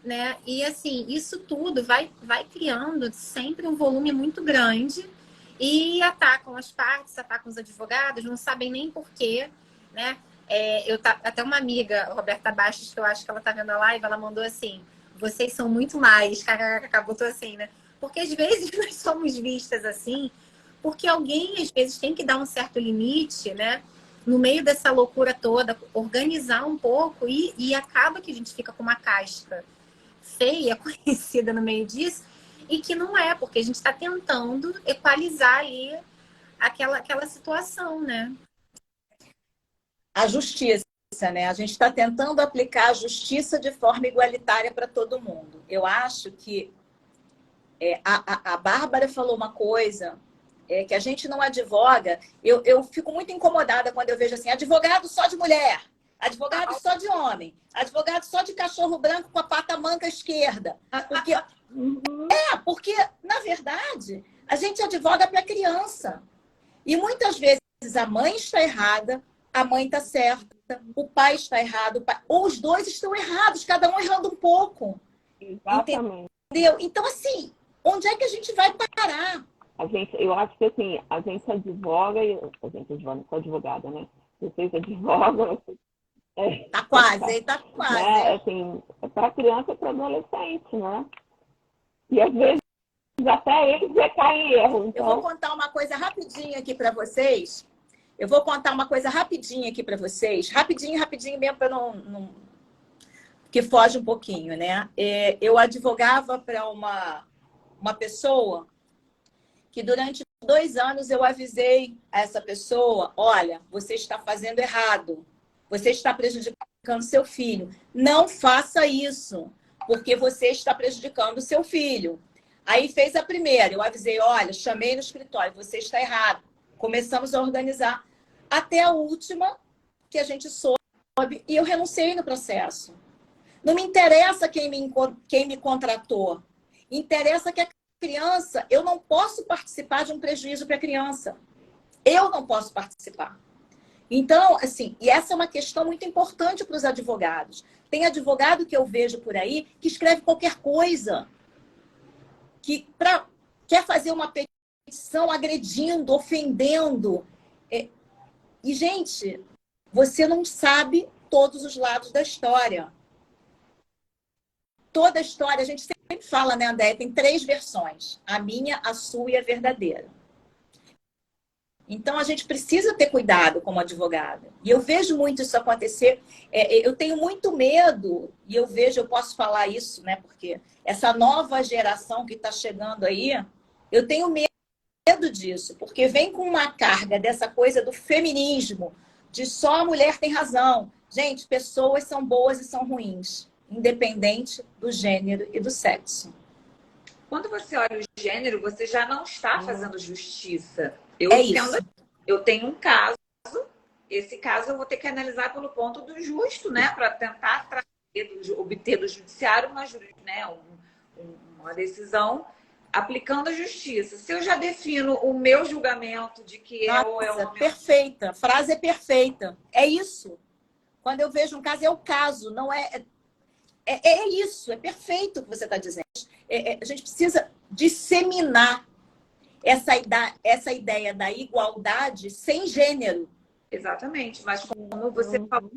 né? E assim, isso tudo vai criando sempre um volume muito grande e atacam as partes, atacam os advogados, não sabem nem porquê, né? Até uma amiga, Roberta Bastos, que eu acho que ela tá vendo a live, ela mandou assim, vocês são muito mais, botou assim, né? Porque às vezes nós somos vistas assim, porque alguém às vezes tem que dar um certo limite, né? No meio dessa loucura toda, organizar um pouco e acaba que a gente fica com uma casca feia, conhecida no meio disso, e que não é, porque a gente está tentando equalizar ali aquela situação, né? A justiça, né? A gente está tentando aplicar a justiça de forma igualitária para todo mundo. Eu acho que a Bárbara falou uma coisa que a gente não advoga. Eu fico muito incomodada quando eu vejo assim, advogado só de mulher, advogado só de homem, advogado só de cachorro branco com a pata manca esquerda. Porque, na verdade, a gente advoga para a criança. E muitas vezes a mãe está errada, a mãe está certa, o pai está errado, ou os dois estão errados, cada um errando um pouco. Exatamente. Entendeu? Então, assim, onde é que a gente vai parar? Eu acho que assim, a gente advoga, não sou advogada, né? Vocês advogam. Tá quase. Né? Assim, é para criança e para adolescente, né? E às vezes até eles caem em erro. Então... Eu vou contar uma coisa rapidinho aqui para vocês. Rapidinho mesmo, para não... que foge um pouquinho, né? Eu advogava para uma pessoa que durante 2 anos eu avisei a essa pessoa, olha, você está fazendo errado, você está prejudicando seu filho. Não faça isso, porque você está prejudicando o seu filho. Aí fez a primeira, eu avisei, olha, chamei no escritório, você está errado. Começamos a organizar até a última que a gente soube e eu renunciei no processo. Não me interessa quem me contratou. Interessa que a criança, eu não posso participar de um prejuízo para a criança. Eu não posso participar. Então, assim, e essa é uma questão muito importante para os advogados. Tem advogado que eu vejo por aí que escreve qualquer coisa, que quer fazer uma petição agredindo, ofendendo. E, gente, você não sabe todos os lados da história. Toda a história, a gente sempre fala, né, André? Tem 3 versões. A minha, a sua e a verdadeira. Então, a gente precisa ter cuidado como advogada. E eu vejo muito isso acontecer. Eu tenho muito medo, e eu posso falar isso, né? Porque essa nova geração que está chegando aí, eu tenho medo disso, porque vem com uma carga dessa coisa do feminismo, de só a mulher tem razão. Gente, pessoas são boas e são ruins, independente do gênero e do sexo. Quando você olha o gênero, você já não está fazendo justiça. Eu tenho um caso, esse caso eu vou ter que analisar pelo ponto do justo, né? Para tentar obter do judiciário uma decisão aplicando a justiça. Se eu já defino o meu julgamento de que ou é uma... Perfeita, a frase é perfeita. É isso. Quando eu vejo um caso, é o caso, não é... É isso, é perfeito o que você está dizendo. A gente precisa disseminar essa ideia da igualdade sem gênero. Exatamente, mas como você falou,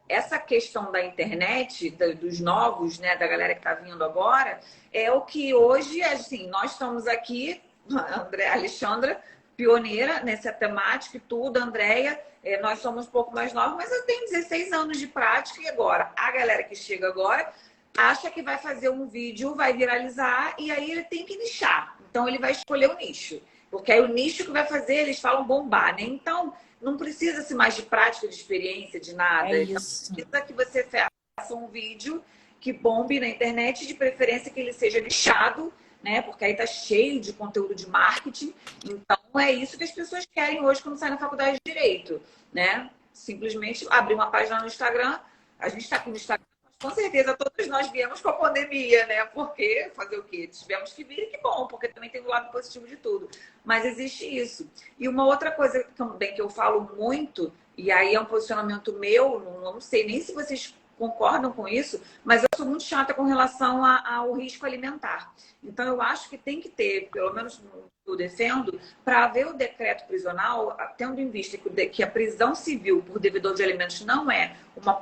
essa questão da internet, dos novos, né, da galera que está vindo agora, é o que hoje, assim, nós estamos aqui, a Alexandra, pioneira nessa temática e tudo, a Andréia, nós somos um pouco mais novos, mas eu tenho 16 anos de prática e agora, a galera que chega agora acha que vai fazer um vídeo, vai viralizar e aí ele tem que nichar. Então ele vai escolher o nicho, porque aí o nicho que vai fazer, eles falam bombar, né? Então não precisa-se mais de prática, de experiência, de nada. É então, isso. precisa que você faça um vídeo que bombe na internet, de preferência que ele seja nichado, né? Porque aí tá cheio de conteúdo de marketing. Então é isso que as pessoas querem hoje quando saem na faculdade de Direito, né? Simplesmente abrir uma página no Instagram. A gente está aqui no Instagram, com certeza todos nós viemos com a pandemia, né? Porque fazer o quê? Tivemos que vir e que bom, porque também tem o lado positivo de tudo. Mas existe isso. E uma outra coisa também que eu falo muito, e aí é um posicionamento meu, não sei nem se vocês concordam com isso, mas eu sou muito chata com relação ao risco alimentar. Então, eu acho que tem que ter, pelo menos eu defendo, para haver o decreto prisional, tendo em vista que a prisão civil por devedor de alimentos não é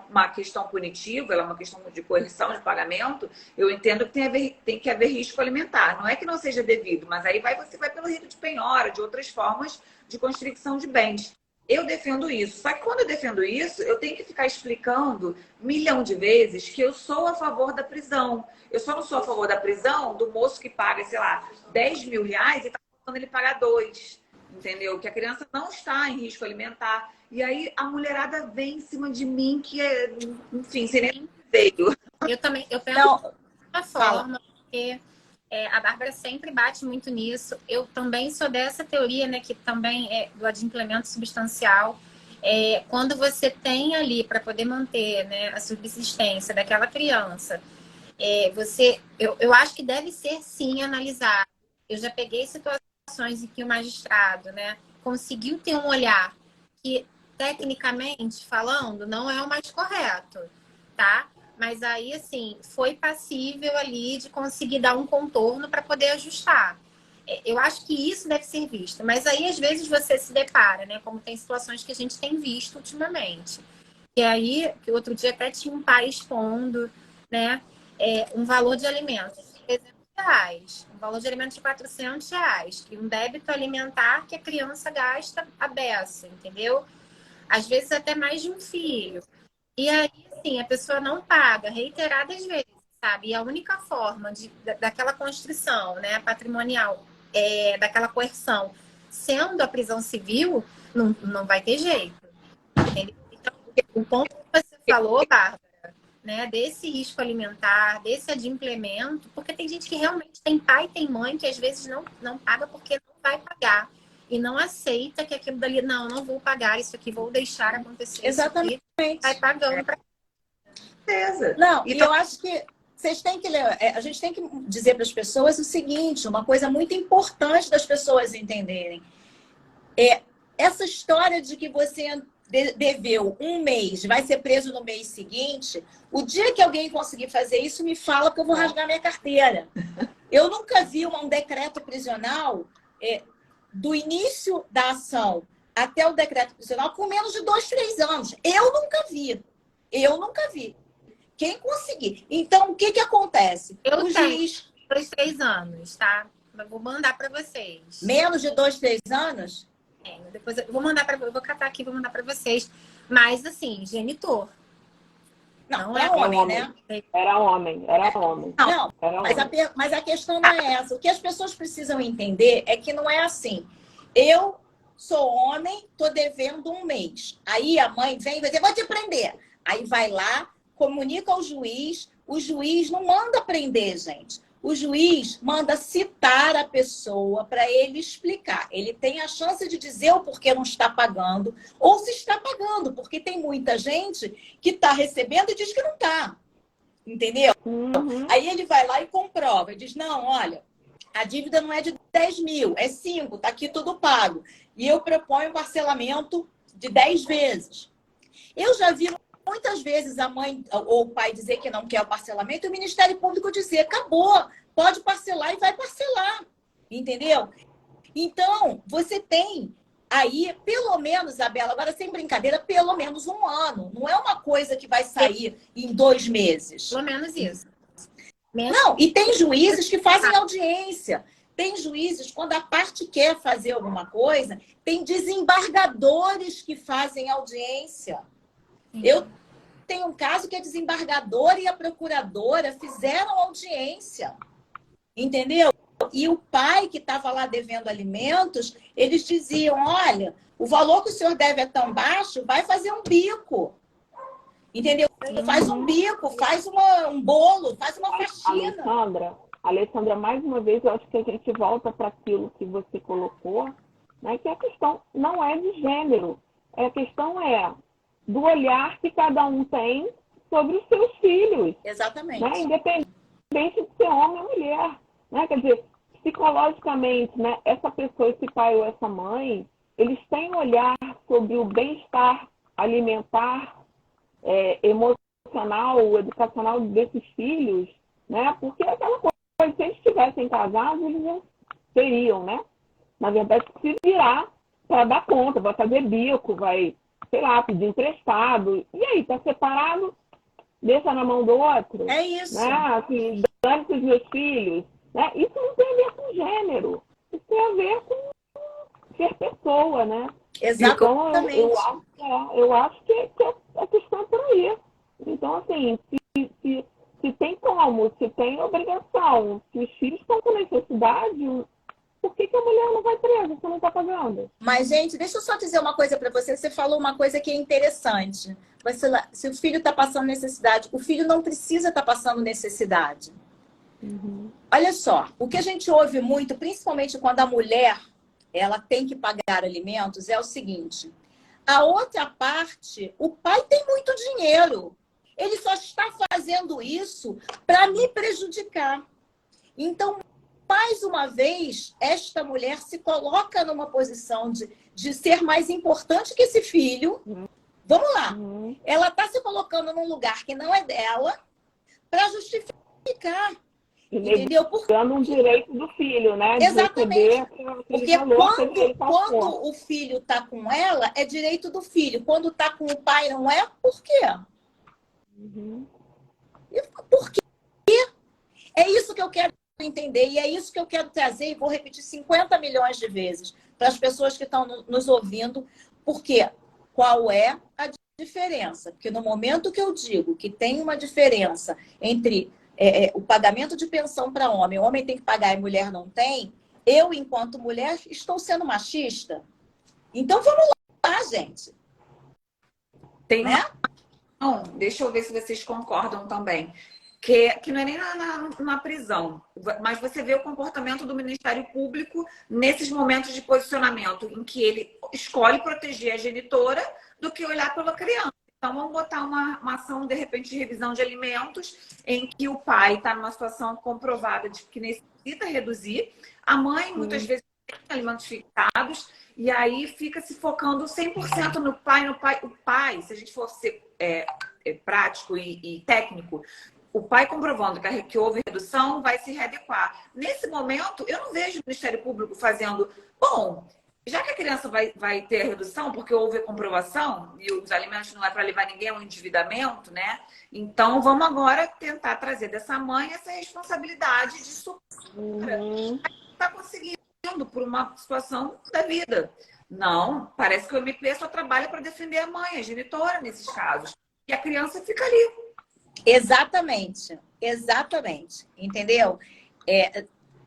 uma questão punitiva, ela é uma questão de coerção de pagamento, eu entendo que tem que haver risco alimentar. Não é que não seja devido, mas aí você vai pelo rito de penhora, de outras formas de constricção de bens. Eu defendo isso. Só que quando eu defendo isso, eu tenho que ficar explicando 1 milhão de vezes que eu sou a favor da prisão. Eu só não sou a favor da prisão do moço que paga, sei lá, 10 mil reais e está faltando ele pagar 2. Entendeu? Que a criança não está em risco alimentar. E aí a mulherada vem em cima de mim, que é, enfim, sem nem veio. Eu penso da forma, porque a Bárbara sempre bate muito nisso. Eu também sou dessa teoria, né, que também é do adimplemento substancial. Quando você tem ali para poder manter, né, a subsistência daquela criança, eu acho que deve ser sim analisado. Eu já peguei situações em que o magistrado, né, conseguiu ter um olhar que, tecnicamente falando, não é o mais correto, tá? Mas aí, assim, foi passível ali de conseguir dar um contorno para poder ajustar. Eu acho que isso deve ser visto. Mas aí, às vezes, você se depara, né? Como tem situações que a gente tem visto ultimamente. E aí, que outro dia até tinha um pai expondo, né? Um valor de alimentos de 300 reais. Um valor de alimentos de 400 reais. E um débito alimentar que a criança gasta a beça, entendeu? Às vezes até mais de um filho. E aí, assim, a pessoa não paga reiteradas vezes, sabe? E a única forma daquela constrição, né, patrimonial, daquela coerção, sendo a prisão civil, não vai ter jeito. Entendeu? Então, o ponto que você falou, Bárbara, né, desse risco alimentar, desse adimplemento, porque tem gente que realmente tem pai e tem mãe que às vezes não paga porque não vai pagar. e não aceita que aquilo dali, não vou pagar isso aqui, vou deixar acontecer Exatamente. isso aqui, vai pagando para Certeza. Não, e Então, eu acho que vocês têm que a gente tem que dizer para as pessoas o seguinte, uma coisa muito importante das pessoas entenderem. Essa história de que você deveu um mês, vai ser preso no mês seguinte, o dia que alguém conseguir fazer isso, me fala que eu vou rasgar minha carteira. Eu nunca vi um decreto prisional do início da ação até o decreto prisional com menos de 2, 3 anos. Eu nunca vi. Quem conseguir. Então, o que acontece? Eu O tenho juiz... 2, 3 anos, tá? Eu vou mandar para vocês. Menos de 2, 3 anos? Depois eu vou mandar eu vou catar aqui, vou mandar para vocês. Mas assim, genitor. Não é homem, né? Era homem. Não, mas a questão não é essa. O que as pessoas precisam entender é que não é assim. Eu sou homem, tô devendo um mês. Aí a mãe vem e vai dizer, vou te prender. Aí vai lá, comunica ao juiz. O juiz não manda prender, gente. O juiz manda citar a pessoa para ele explicar. Ele tem a chance de dizer o porquê não está pagando ou se está pagando, porque tem muita gente que está recebendo e diz que não está. Entendeu? Uhum. Aí ele vai lá e comprova. Ele diz, não, olha, a dívida não é de 10 mil, é 5, está aqui tudo pago. E eu proponho um parcelamento de 10 vezes. Eu já vi muitas vezes a mãe ou o pai dizer que não quer o parcelamento e o Ministério Público dizer, acabou, pode parcelar e vai parcelar. Entendeu? Então, você tem aí, pelo menos, Isabela, agora sem brincadeira, pelo menos um ano. Não é uma coisa que vai sair em 2 meses. Pelo menos isso. Não, e tem juízes que fazem audiência. Tem juízes, quando a parte quer fazer alguma coisa, tem desembargadores que fazem audiência. Eu tenho um caso que a desembargadora e a procuradora fizeram audiência. Entendeu? E o pai que estava lá devendo alimentos, eles diziam, olha, o valor que o senhor deve é tão baixo, vai fazer um bico. Entendeu? Faz um bico, faz um bolo, faz uma faxina. Alessandra, mais uma vez, eu acho que a gente volta para aquilo que você colocou, né, que a questão não é de gênero. A questão é do olhar que cada um tem sobre os seus filhos. Exatamente. Né? Independente de ser homem ou mulher. Né? Quer dizer, psicologicamente, né, essa pessoa, esse pai ou essa mãe, eles têm um olhar sobre o bem-estar alimentar, emocional, educacional desses filhos, né? Porque é aquela coisa, se eles estivessem casados, eles não teriam, né? Na verdade, se virar para dar conta, vai fazer bico, vai, sei lá, pedir emprestado. E aí, tá separado, deixa na mão do outro. É isso. Né? Assim, dane-se os meus filhos. Né? Isso não tem a ver com gênero. Isso tem a ver com ser pessoa, né? Exatamente. Então, eu acho que a questão é por aí. Então, assim, se tem como, se tem obrigação, se os filhos estão com necessidade, por que a mulher não vai presa se não está pagando? Mas, gente, deixa eu só dizer uma coisa para você. Você falou uma coisa que é interessante. Se o filho está passando necessidade, o filho não precisa estar passando necessidade. Uhum. Olha só, o que a gente ouve muito, principalmente quando a mulher ela tem que pagar alimentos, é o seguinte. A outra parte, o pai tem muito dinheiro. Ele só está fazendo isso para me prejudicar. Então, mais uma vez, esta mulher se coloca numa posição de ser mais importante que esse filho. Vamos lá. Ela está se colocando num lugar que não é dela para justificar. Entendeu? Dando um direito do filho, né? Exatamente. Porque quando o filho está com ela, é direito do filho. Quando está com o pai, não é? Por quê? Uhum. Por quê? É isso que eu quero entender e é isso que eu quero trazer e vou repetir 50 milhões de vezes para as pessoas que estão nos ouvindo. Porque qual é a diferença? Porque no momento que eu digo que tem uma diferença entre o pagamento de pensão para homem, o homem tem que pagar e a mulher não tem, eu, enquanto mulher, estou sendo machista? Então vamos lá, gente. Tem, né? Deixa eu ver se vocês concordam também. que não é nem na prisão, mas você vê o comportamento do Ministério Público nesses momentos de posicionamento, em que ele escolhe proteger a genitora do que olhar pela criança. Então, vamos botar uma ação, de repente, de revisão de alimentos, em que o pai está numa situação comprovada de que necessita reduzir, a mãe, muitas vezes, tem alimentos fixados, e aí fica se focando 100% no pai. O pai, se a gente for ser prático e técnico, o pai comprovando que houve redução vai se readequar. Nesse momento, eu não vejo o Ministério Público fazendo, bom, já que a criança vai ter a redução, porque houve a comprovação, e os alimentos não é para levar ninguém ao endividamento, né? Então, vamos agora tentar trazer dessa mãe essa responsabilidade de supor. Está conseguindo por uma situação da vida. Não, parece que o MP só trabalha para defender a mãe, a genitora, nesses casos. E a criança fica ali. Exatamente, exatamente, entendeu?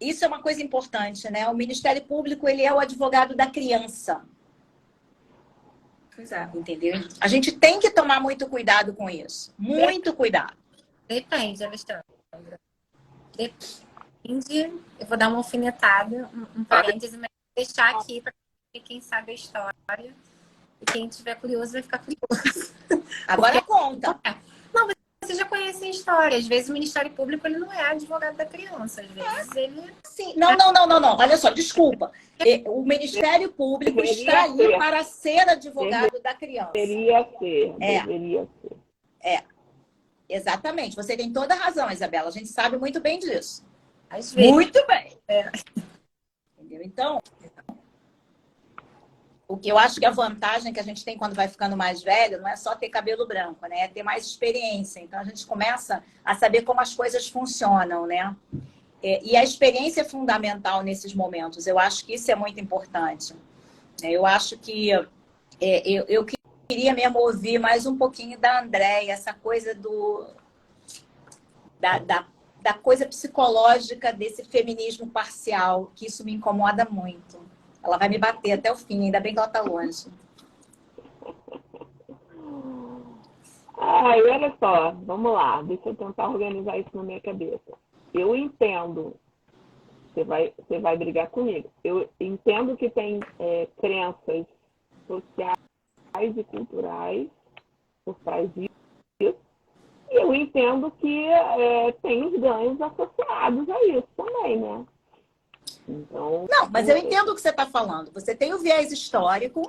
Isso é uma coisa importante, né? O Ministério Público, ele é o advogado da criança. Pois é. Entendeu? A gente tem que tomar muito cuidado com isso. Muito cuidado. Depende, Alexandra. Depende. Eu vou dar uma alfinetada, um parêntese, mas vou deixar aqui para quem sabe a história. E quem tiver curioso vai ficar curioso. Agora conta. Não, você já conhece a história. Às vezes o Ministério Público ele não é advogado da criança. Às vezes ele... Sim. Não. Olha só, desculpa. O Ministério Público está ali para ser advogado da criança. Deveria ser. Exatamente. Você tem toda a razão, Isabela. A gente sabe muito bem disso. Às vezes. Muito bem. Entendeu? Então, o que eu acho que a vantagem que a gente tem quando vai ficando mais velho não é só ter cabelo branco, né? É ter mais experiência. Então, a gente começa a saber como as coisas funcionam, né? E a experiência é fundamental nesses momentos. Eu acho que isso é muito importante. Eu acho que eu queria mesmo ouvir mais um pouquinho da Andréia, essa coisa da coisa psicológica desse feminismo parcial, que isso me incomoda muito. Ela vai me bater até o fim, ainda bem que ela está longe. E olha só, vamos lá, deixa eu tentar organizar isso na minha cabeça. Eu entendo, você vai brigar comigo, eu entendo que tem crenças sociais e culturais por trás disso, e eu entendo que tem os ganhos associados a isso também, né? Então, não, mas eu entendo o que você está falando. Você tem o viés histórico,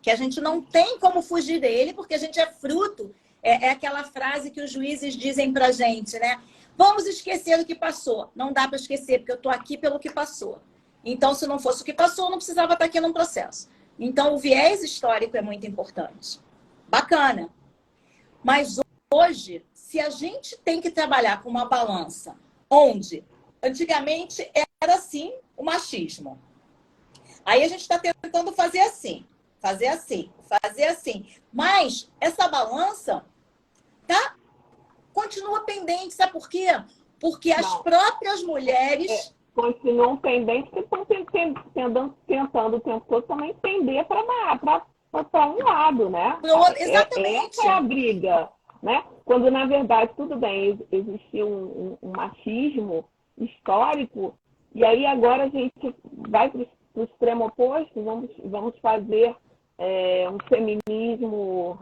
que a gente não tem como fugir dele, porque a gente é fruto. É aquela frase que os juízes dizem pra gente, né? Vamos esquecer o que passou. Não dá para esquecer, porque eu estou aqui pelo que passou. Então, se não fosse o que passou, eu não precisava estar aqui num processo. Então, o viés histórico é muito importante. Bacana. Mas hoje, se a gente tem que trabalhar com uma balança onde antigamente era assim o machismo. Aí a gente está tentando fazer assim. Mas essa balança continua pendente. Sabe por quê? Porque as próprias mulheres... continuam pendentes porque estão tentando o tempo todo também pender para um lado, né? Exatamente. Essa é a briga, né? Quando, na verdade, tudo bem, existia um machismo histórico, e aí agora a gente vai para o extremo oposto, vamos fazer um feminismo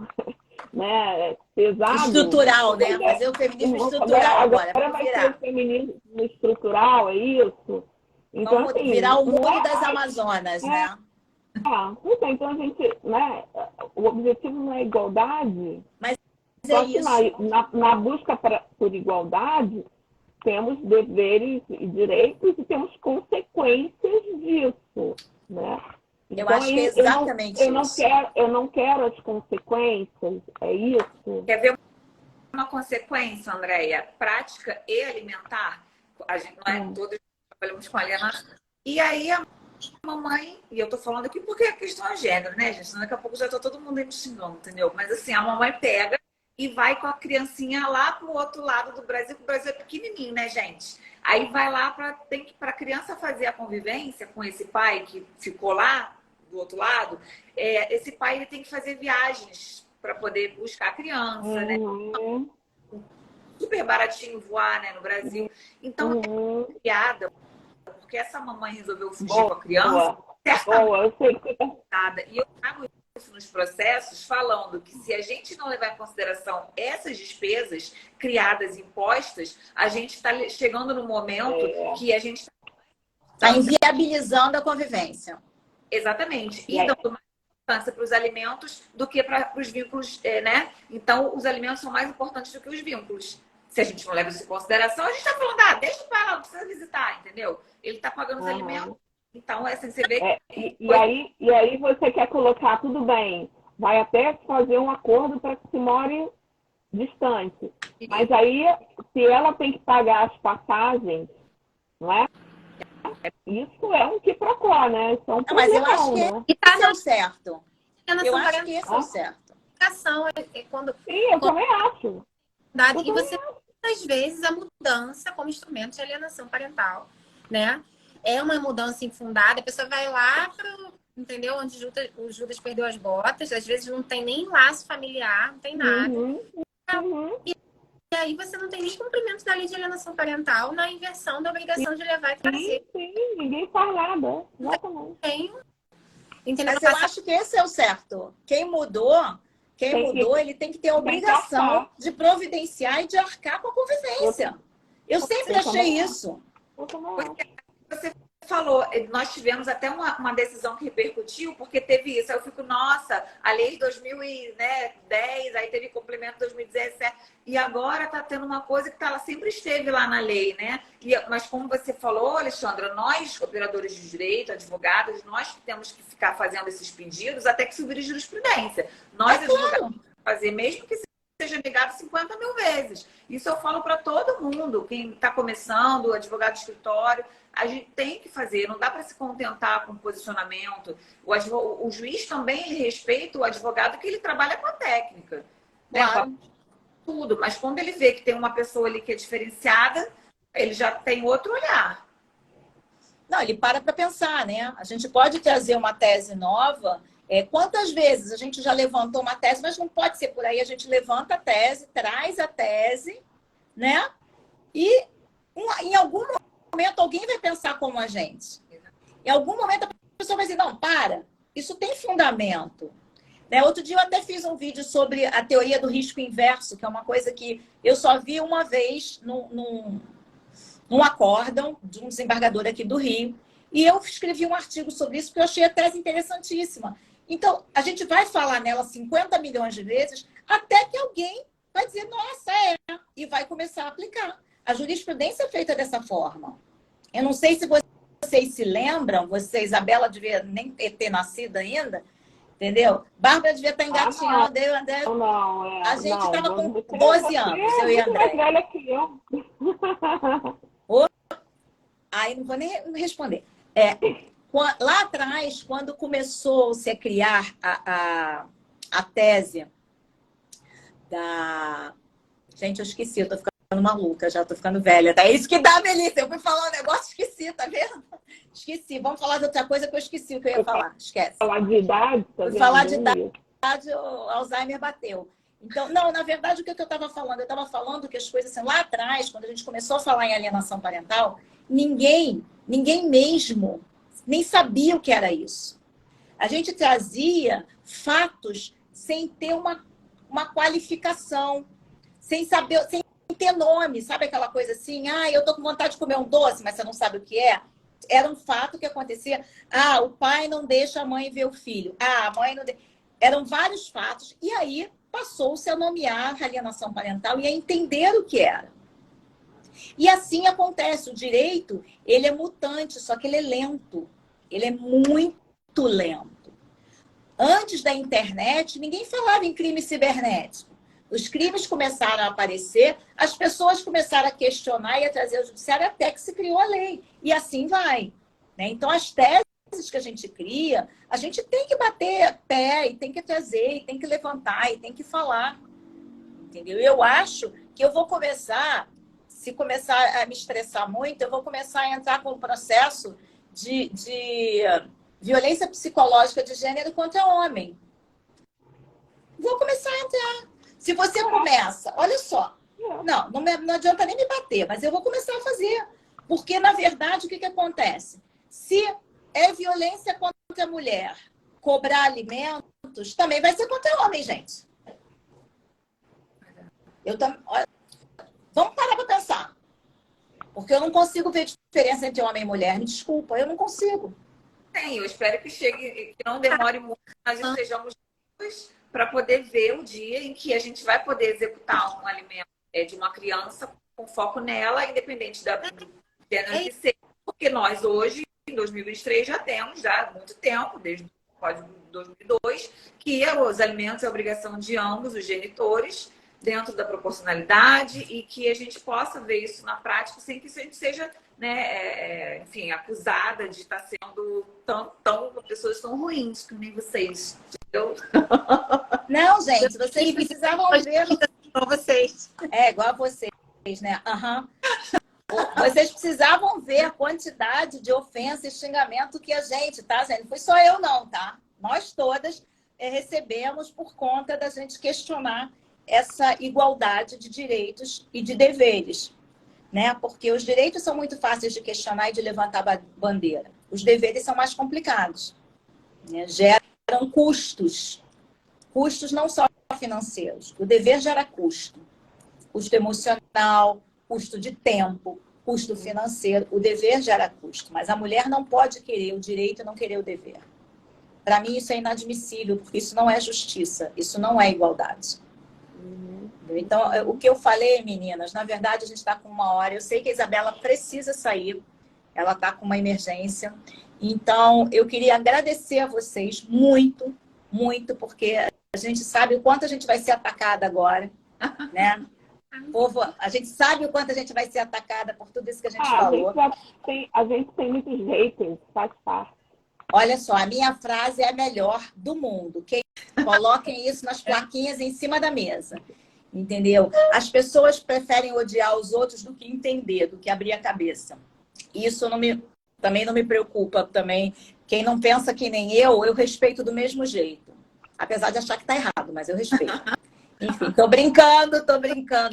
né, pesado. Estrutural, né? Fazer o feminismo estrutural agora. Agora vai ser o feminismo estrutural, é isso? Então, vamos assim, virar o muro das Amazonas, né? Então a gente, né, o objetivo não é igualdade, mas só que na busca por igualdade, temos deveres e direitos e temos consequências disso, né? Eu então, acho que é exatamente isso. Eu não quero as consequências, é isso? Quer ver uma consequência, Andréia? Prática e alimentar. A gente não todos trabalhamos com alienação. E aí a mamãe, e eu tô falando aqui porque a questão é gênero, né, gente? Daqui a pouco já tá todo mundo aí me xingando, entendeu? Mas assim, a mamãe pega e vai com a criancinha lá pro outro lado do Brasil, porque o Brasil é pequenininho, né, gente? Aí vai lá para a criança fazer a convivência com esse pai que ficou lá do outro lado. Esse pai ele tem que fazer viagens para poder buscar a criança, né? super baratinho voar, né, no Brasil. Então, é criada, porque essa mamãe resolveu fugir com a criança, Boa, eu sei que nada. E eu trago isso nos processos falando que se a gente não levar em consideração essas despesas criadas, impostas, a gente está chegando no momento que a gente está inviabilizando a convivência. Exatamente. E dando mais importância para os alimentos do que para os vínculos, né? Então, os alimentos são mais importantes do que os vínculos. Se a gente não leva isso em consideração, a gente está falando, deixa para lá, não precisa visitar, entendeu? Ele está pagando os alimentos. Então, assim, você vê que... E aí você quer colocar, tudo bem, vai até fazer um acordo para que se more distante. Mas aí, se ela tem que pagar as passagens, não é? Isso é um quiprocó, né? Isso é um mas eu acho que né? esse é o certo. Eu acho que esse é o certo. Quando... Sim, eu também acho. E você, muitas vezes, a mudança como instrumento de alienação parental, né? É uma mudança infundada, a pessoa vai lá para, entendeu? Onde o Judas perdeu as botas, às vezes não tem nem laço familiar, não tem nada. E aí você não tem nem cumprimento da lei de alienação parental na inversão da obrigação de levar e trazer. Sim, ninguém faz nada. Exatamente. Mas eu acho que esse é o certo. Quem mudou, ele tem que ter a obrigação de providenciar e de arcar com a convivência. Eu sempre achei isso. Você falou, nós tivemos até uma decisão que repercutiu, porque teve isso. Aí eu fico, nossa, a lei de 2010, aí teve complemento de 2017, e agora está tendo uma coisa que ela sempre esteve lá na lei, né? Mas como você falou, Alexandra, nós, operadores de direito, advogados, nós que temos que ficar fazendo esses pedidos até que subir a jurisprudência. Nós, advogados, fazer mesmo que seja negado 50 mil vezes. Isso eu falo para todo mundo, quem está começando, advogado de escritório, a gente tem que fazer, não dá para se contentar com o posicionamento. O juiz também ele respeita o advogado que ele trabalha com a técnica. Claro. Né? Tudo, mas quando ele vê que tem uma pessoa ali que é diferenciada, ele já tem outro olhar. Não, ele para pensar, né? A gente pode trazer uma tese nova. Quantas vezes a gente já levantou uma tese, mas não pode ser por aí. A gente levanta a tese, traz a tese, né? E em algum momento alguém vai pensar como a gente. Em algum momento a pessoa vai dizer, não, para, isso tem fundamento. Né? Outro dia eu até fiz um vídeo sobre a teoria do risco inverso, que é uma coisa que eu só vi uma vez num acórdão de um desembargador aqui do Rio. E eu escrevi um artigo sobre isso, porque eu achei a tese interessantíssima. Então, a gente vai falar nela 50 milhões de vezes, até que alguém vai dizer, nossa, e vai começar a aplicar. A jurisprudência é feita dessa forma. Eu não sei se vocês se lembram, Isabela devia nem ter nascido ainda, entendeu? Bárbara devia estar engatinhando, eu e André. A gente estava com 12 anos, eu e André. Mais velha que eu. Aí não vou nem responder. Lá atrás, quando começou-se a criar a tese da... Gente, eu esqueci, eu tô ficando maluca, já tô ficando velha. É isso que dá, Melissa. Eu fui falar um negócio, esqueci, tá vendo? Esqueci. Vamos falar de outra coisa que eu esqueci o que eu ia falar. Esquece. Falar de idade? Fui falar de idade, o Alzheimer bateu. Então, não, na verdade, o que eu estava falando? Eu estava falando que as coisas, assim, lá atrás, quando a gente começou a falar em alienação parental, ninguém mesmo nem sabia o que era isso. A gente trazia fatos sem ter uma qualificação, sem saber, sem ter nome, sabe aquela coisa assim? Eu tô com vontade de comer um doce, mas você não sabe o que é. Era um fato que acontecia. O pai não deixa a mãe ver o filho. A mãe não deixa. Eram vários fatos. E aí passou-se a nomear a alienação parental e a entender o que era. E assim acontece. O direito, ele é mutante, só que ele é lento. Ele é muito lento. Antes da internet, ninguém falava em crime cibernético. Os crimes começaram a aparecer, as pessoas começaram a questionar e a trazer ao judiciário até que se criou a lei. E assim vai. Né? Então, as teses que a gente cria, a gente tem que bater pé, e tem que trazer, e tem que levantar, e tem que falar. Entendeu? Eu acho que eu vou começar, se começar a me estressar muito, eu vou começar a entrar com um processo de violência psicológica de gênero contra homem. Vou começar a entrar. Se você começa, olha só, Não adianta nem me bater, mas eu vou começar a fazer. Porque, na verdade, o que acontece? Se é violência contra a mulher, cobrar alimentos, também vai ser contra o homem, gente. Vamos parar para pensar. Porque eu não consigo ver diferença entre homem e mulher. Me desculpa, eu não consigo. Sim, eu espero que chegue, que não demore muito, nós estejamos juntos para poder ver o dia em que a gente vai poder executar um alimento de uma criança com foco nela, independente do gênero que seja. Porque nós hoje, em 2023, já temos, já há muito tempo, desde o Código de 2002, que os alimentos é obrigação de ambos, os genitores, dentro da proporcionalidade, e que a gente possa ver isso na prática sem que a gente seja, né, enfim, acusada de estar sendo tão pessoas tão ruins que nem vocês, entendeu? Não, gente, vocês precisavam ver. Igual vocês. Igual a vocês, né? Uhum. Vocês precisavam ver a quantidade de ofensa e xingamento que a gente, tá, gente? Não foi só eu, não, tá? Nós todas recebemos por conta da gente questionar essa igualdade de direitos e de deveres, né? Porque os direitos são muito fáceis de questionar e de levantar bandeira. Os deveres são mais complicados, né? Geram custos. Custos não só financeiros. O dever gera custo. Custo emocional, custo de tempo, custo financeiro. O dever gera custo. Mas a mulher não pode querer o direito e não querer o dever. Para mim, isso é inadmissível, porque isso não é justiça. Isso não é igualdade. Então, o que eu falei, meninas, na verdade, a gente está com 1 hora. Eu sei que a Isabela precisa sair. Ela está com uma emergência. Então, eu queria agradecer a vocês muito, muito, porque a gente sabe o quanto a gente vai ser atacada agora, né? Povo, a gente sabe o quanto a gente vai ser atacada por tudo isso que a gente falou. A gente tem muitos haters, faz parte. Olha só, a minha frase é a melhor do mundo. Coloquem isso nas plaquinhas em cima da mesa. Entendeu? As pessoas preferem odiar os outros do que entender, do que abrir a cabeça. Isso também não me preocupa. Também. Quem não pensa que nem eu respeito do mesmo jeito. Apesar de achar que está errado, mas eu respeito. Enfim, tô brincando,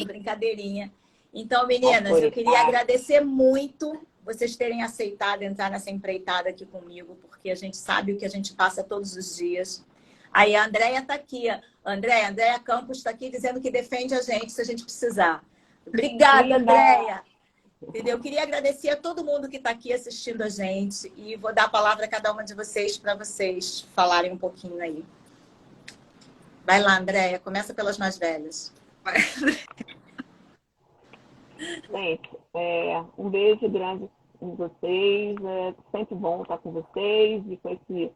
brincadeirinha. Então, meninas, eu queria agradecer muito vocês terem aceitado entrar nessa empreitada aqui comigo, porque a gente sabe o que a gente passa todos os dias. Aí a Andréia está aqui. Andréia Campos está aqui dizendo que defende a gente se a gente precisar. Obrigada, Andréia. Entendeu? Eu queria agradecer a todo mundo que está aqui assistindo a gente e vou dar a palavra a cada uma de vocês para vocês falarem um pouquinho aí. Vai lá, Andréia. Começa pelas mais velhas. Gente, um beijo grande em vocês. É sempre bom estar com vocês e com esse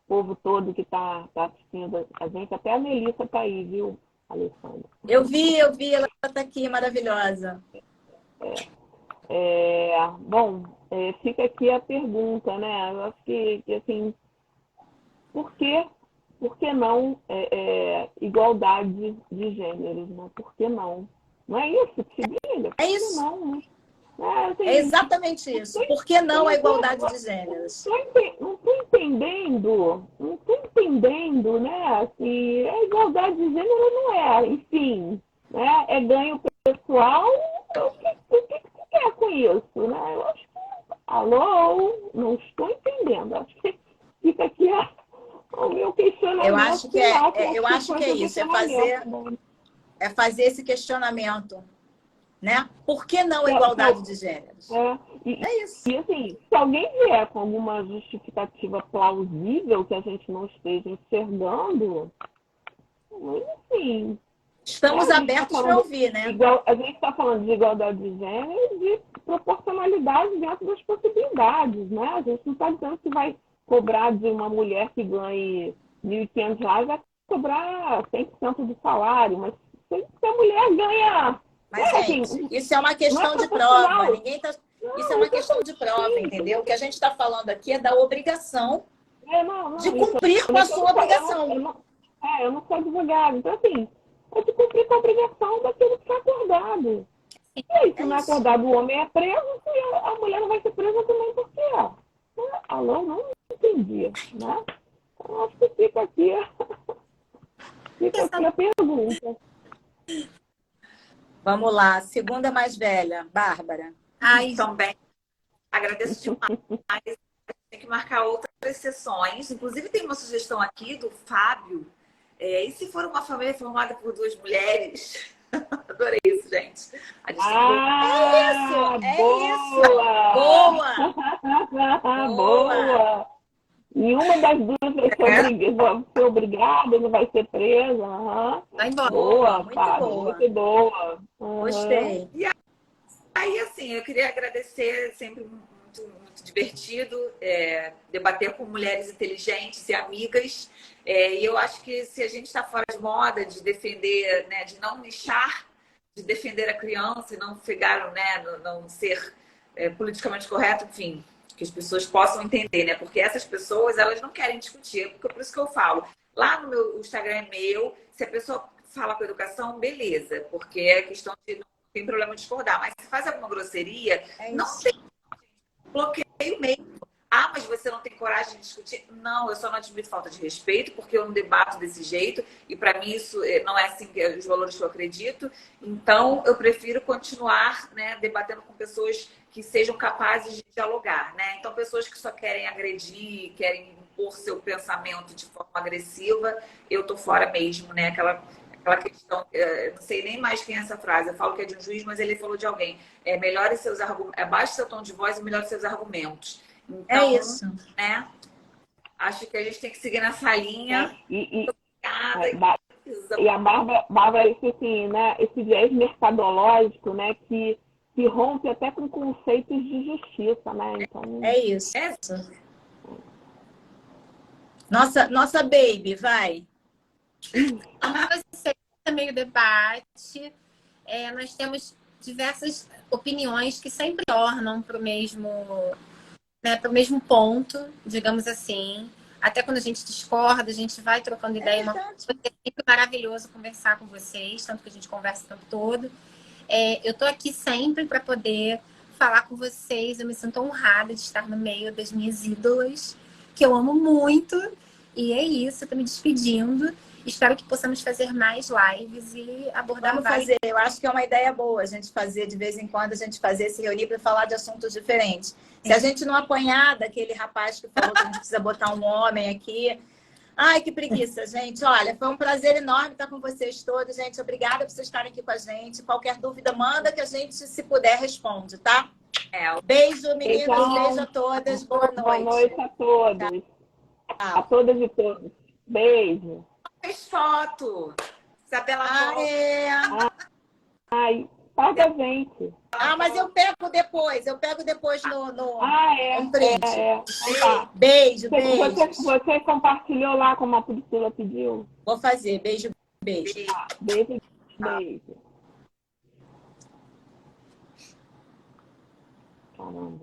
povo todo que está assistindo a gente. Até a Melissa está aí, viu, Alessandra? Eu vi. Ela está aqui, maravilhosa. Bom, fica aqui a pergunta, né? Eu acho que assim, por que não igualdade de gêneros, né? Por que não? Não é isso que se briga? É isso. Não, né? Assim, é exatamente isso. Por que não a igualdade de gêneros? Não estou entendendo, né? Assim, a igualdade de gênero não é, enfim, né? É ganho pessoal. O que você quer com isso, né? Eu acho que, não estou entendendo. Acho que fica aqui o meu questionamento. Eu acho que é isso, é fazer esse questionamento, né? Por que não a igualdade de gêneros? É isso. E assim, se alguém vier com alguma justificativa plausível que a gente não esteja enxergando, enfim. Estamos abertos para ouvir, né? A gente está falando de igualdade de gênero e de proporcionalidade dentro das possibilidades, né? A gente não está dizendo que vai cobrar de uma mulher que ganhe R$1.500, vai cobrar 100% do salário, mas se a mulher ganha... Mas, gente, isso é uma questão de prova. Isso é uma questão de prova, entendeu? O que a gente está falando aqui é da obrigação de cumprir com a sua obrigação. Eu não sou advogada. Então, assim, é de cumprir com a obrigação daquilo que foi acordado. E aí, se não é acordado, o homem é preso, e a mulher não vai ser presa também porque alô, não entendi, né? Então, acho que fica aqui a pergunta. Vamos lá. Segunda mais velha, Bárbara. Ai, Também agradeço demais. Tem que marcar outras sessões. Inclusive, tem uma sugestão aqui do Fábio. E se for uma família formada por 2 mulheres? Adorei isso, gente. A gente É isso! Boa! Boa! Boa! E uma das duas vai ser obrigada, não vai ser presa. Uhum. vai embora. Boa, muito Fábio, boa. muito boa. Uhum. Gostei. Aí, assim, eu queria agradecer, sempre muito, muito divertido, debater com mulheres inteligentes e amigas. E eu acho que se a gente está fora de moda de defender, né, de não nichar, de defender a criança e não pegar, né, não ser politicamente correto, enfim, que as pessoas possam entender, né? Porque essas pessoas, elas não querem discutir, porque por isso que eu falo. Lá no meu o Instagram é meu, se a pessoa fala com educação, beleza, porque é questão de não tem problema de discordar, mas se faz alguma grosseria, não tem bloqueio mesmo. Ah, mas você não tem coragem de discutir? Não, eu só não admito falta de respeito, porque eu não debato desse jeito, e para mim isso não é assim os valores que eu acredito. Então, eu prefiro continuar, né, debatendo com pessoas que sejam capazes de dialogar, né? Então, pessoas que só querem agredir, querem impor seu pensamento de forma agressiva, eu tô fora mesmo, né? Aquela questão, não sei nem mais quem é essa frase, eu falo que é de um juiz, mas ele falou de alguém. Melhore seus argumentos, abaixe seu tom de voz e melhore seus argumentos. Então, É isso. né? Acho que a gente tem que seguir nessa linha. E E a Bárbara, assim, né, esse viés mercadológico, né, que rompe até com conceitos de justiça, né? Então... É isso. Nossa baby, vai. Como você meio debate, nós temos diversas opiniões que sempre tornam para o mesmo, né, para o mesmo ponto, digamos assim. Até quando a gente discorda, a gente vai trocando ideia. É sempre maravilhoso conversar com vocês, tanto que a gente conversa o tempo todo. Eu estou aqui sempre para poder falar com vocês. Eu me sinto honrada de estar no meio das minhas ídolas, que eu amo muito. E é isso, eu estou me despedindo. Espero que possamos fazer mais lives e abordar Vamos fazer. Eu acho que é uma ideia boa a gente fazer, de vez em quando, a gente fazer, se reunir para falar de assuntos diferentes. Se a gente não apanhar daquele rapaz que falou que a gente precisa botar um homem aqui... Ai, que preguiça, gente. Olha, foi um prazer enorme estar com vocês todos, gente. Obrigada por vocês estarem aqui com a gente. Qualquer dúvida, manda que a gente, se puder, responde, tá? Beijo, meninas. Beijo a todas. Boa noite. Boa noite a todos. A todas e todos. Beijo. Fez foto. Isabela. Ai, paga a gente. Mas eu pego depois. No no print. Tá. Beijo. Você compartilhou lá como a Priscila pediu? Vou fazer. Beijo. Beijo. Caramba.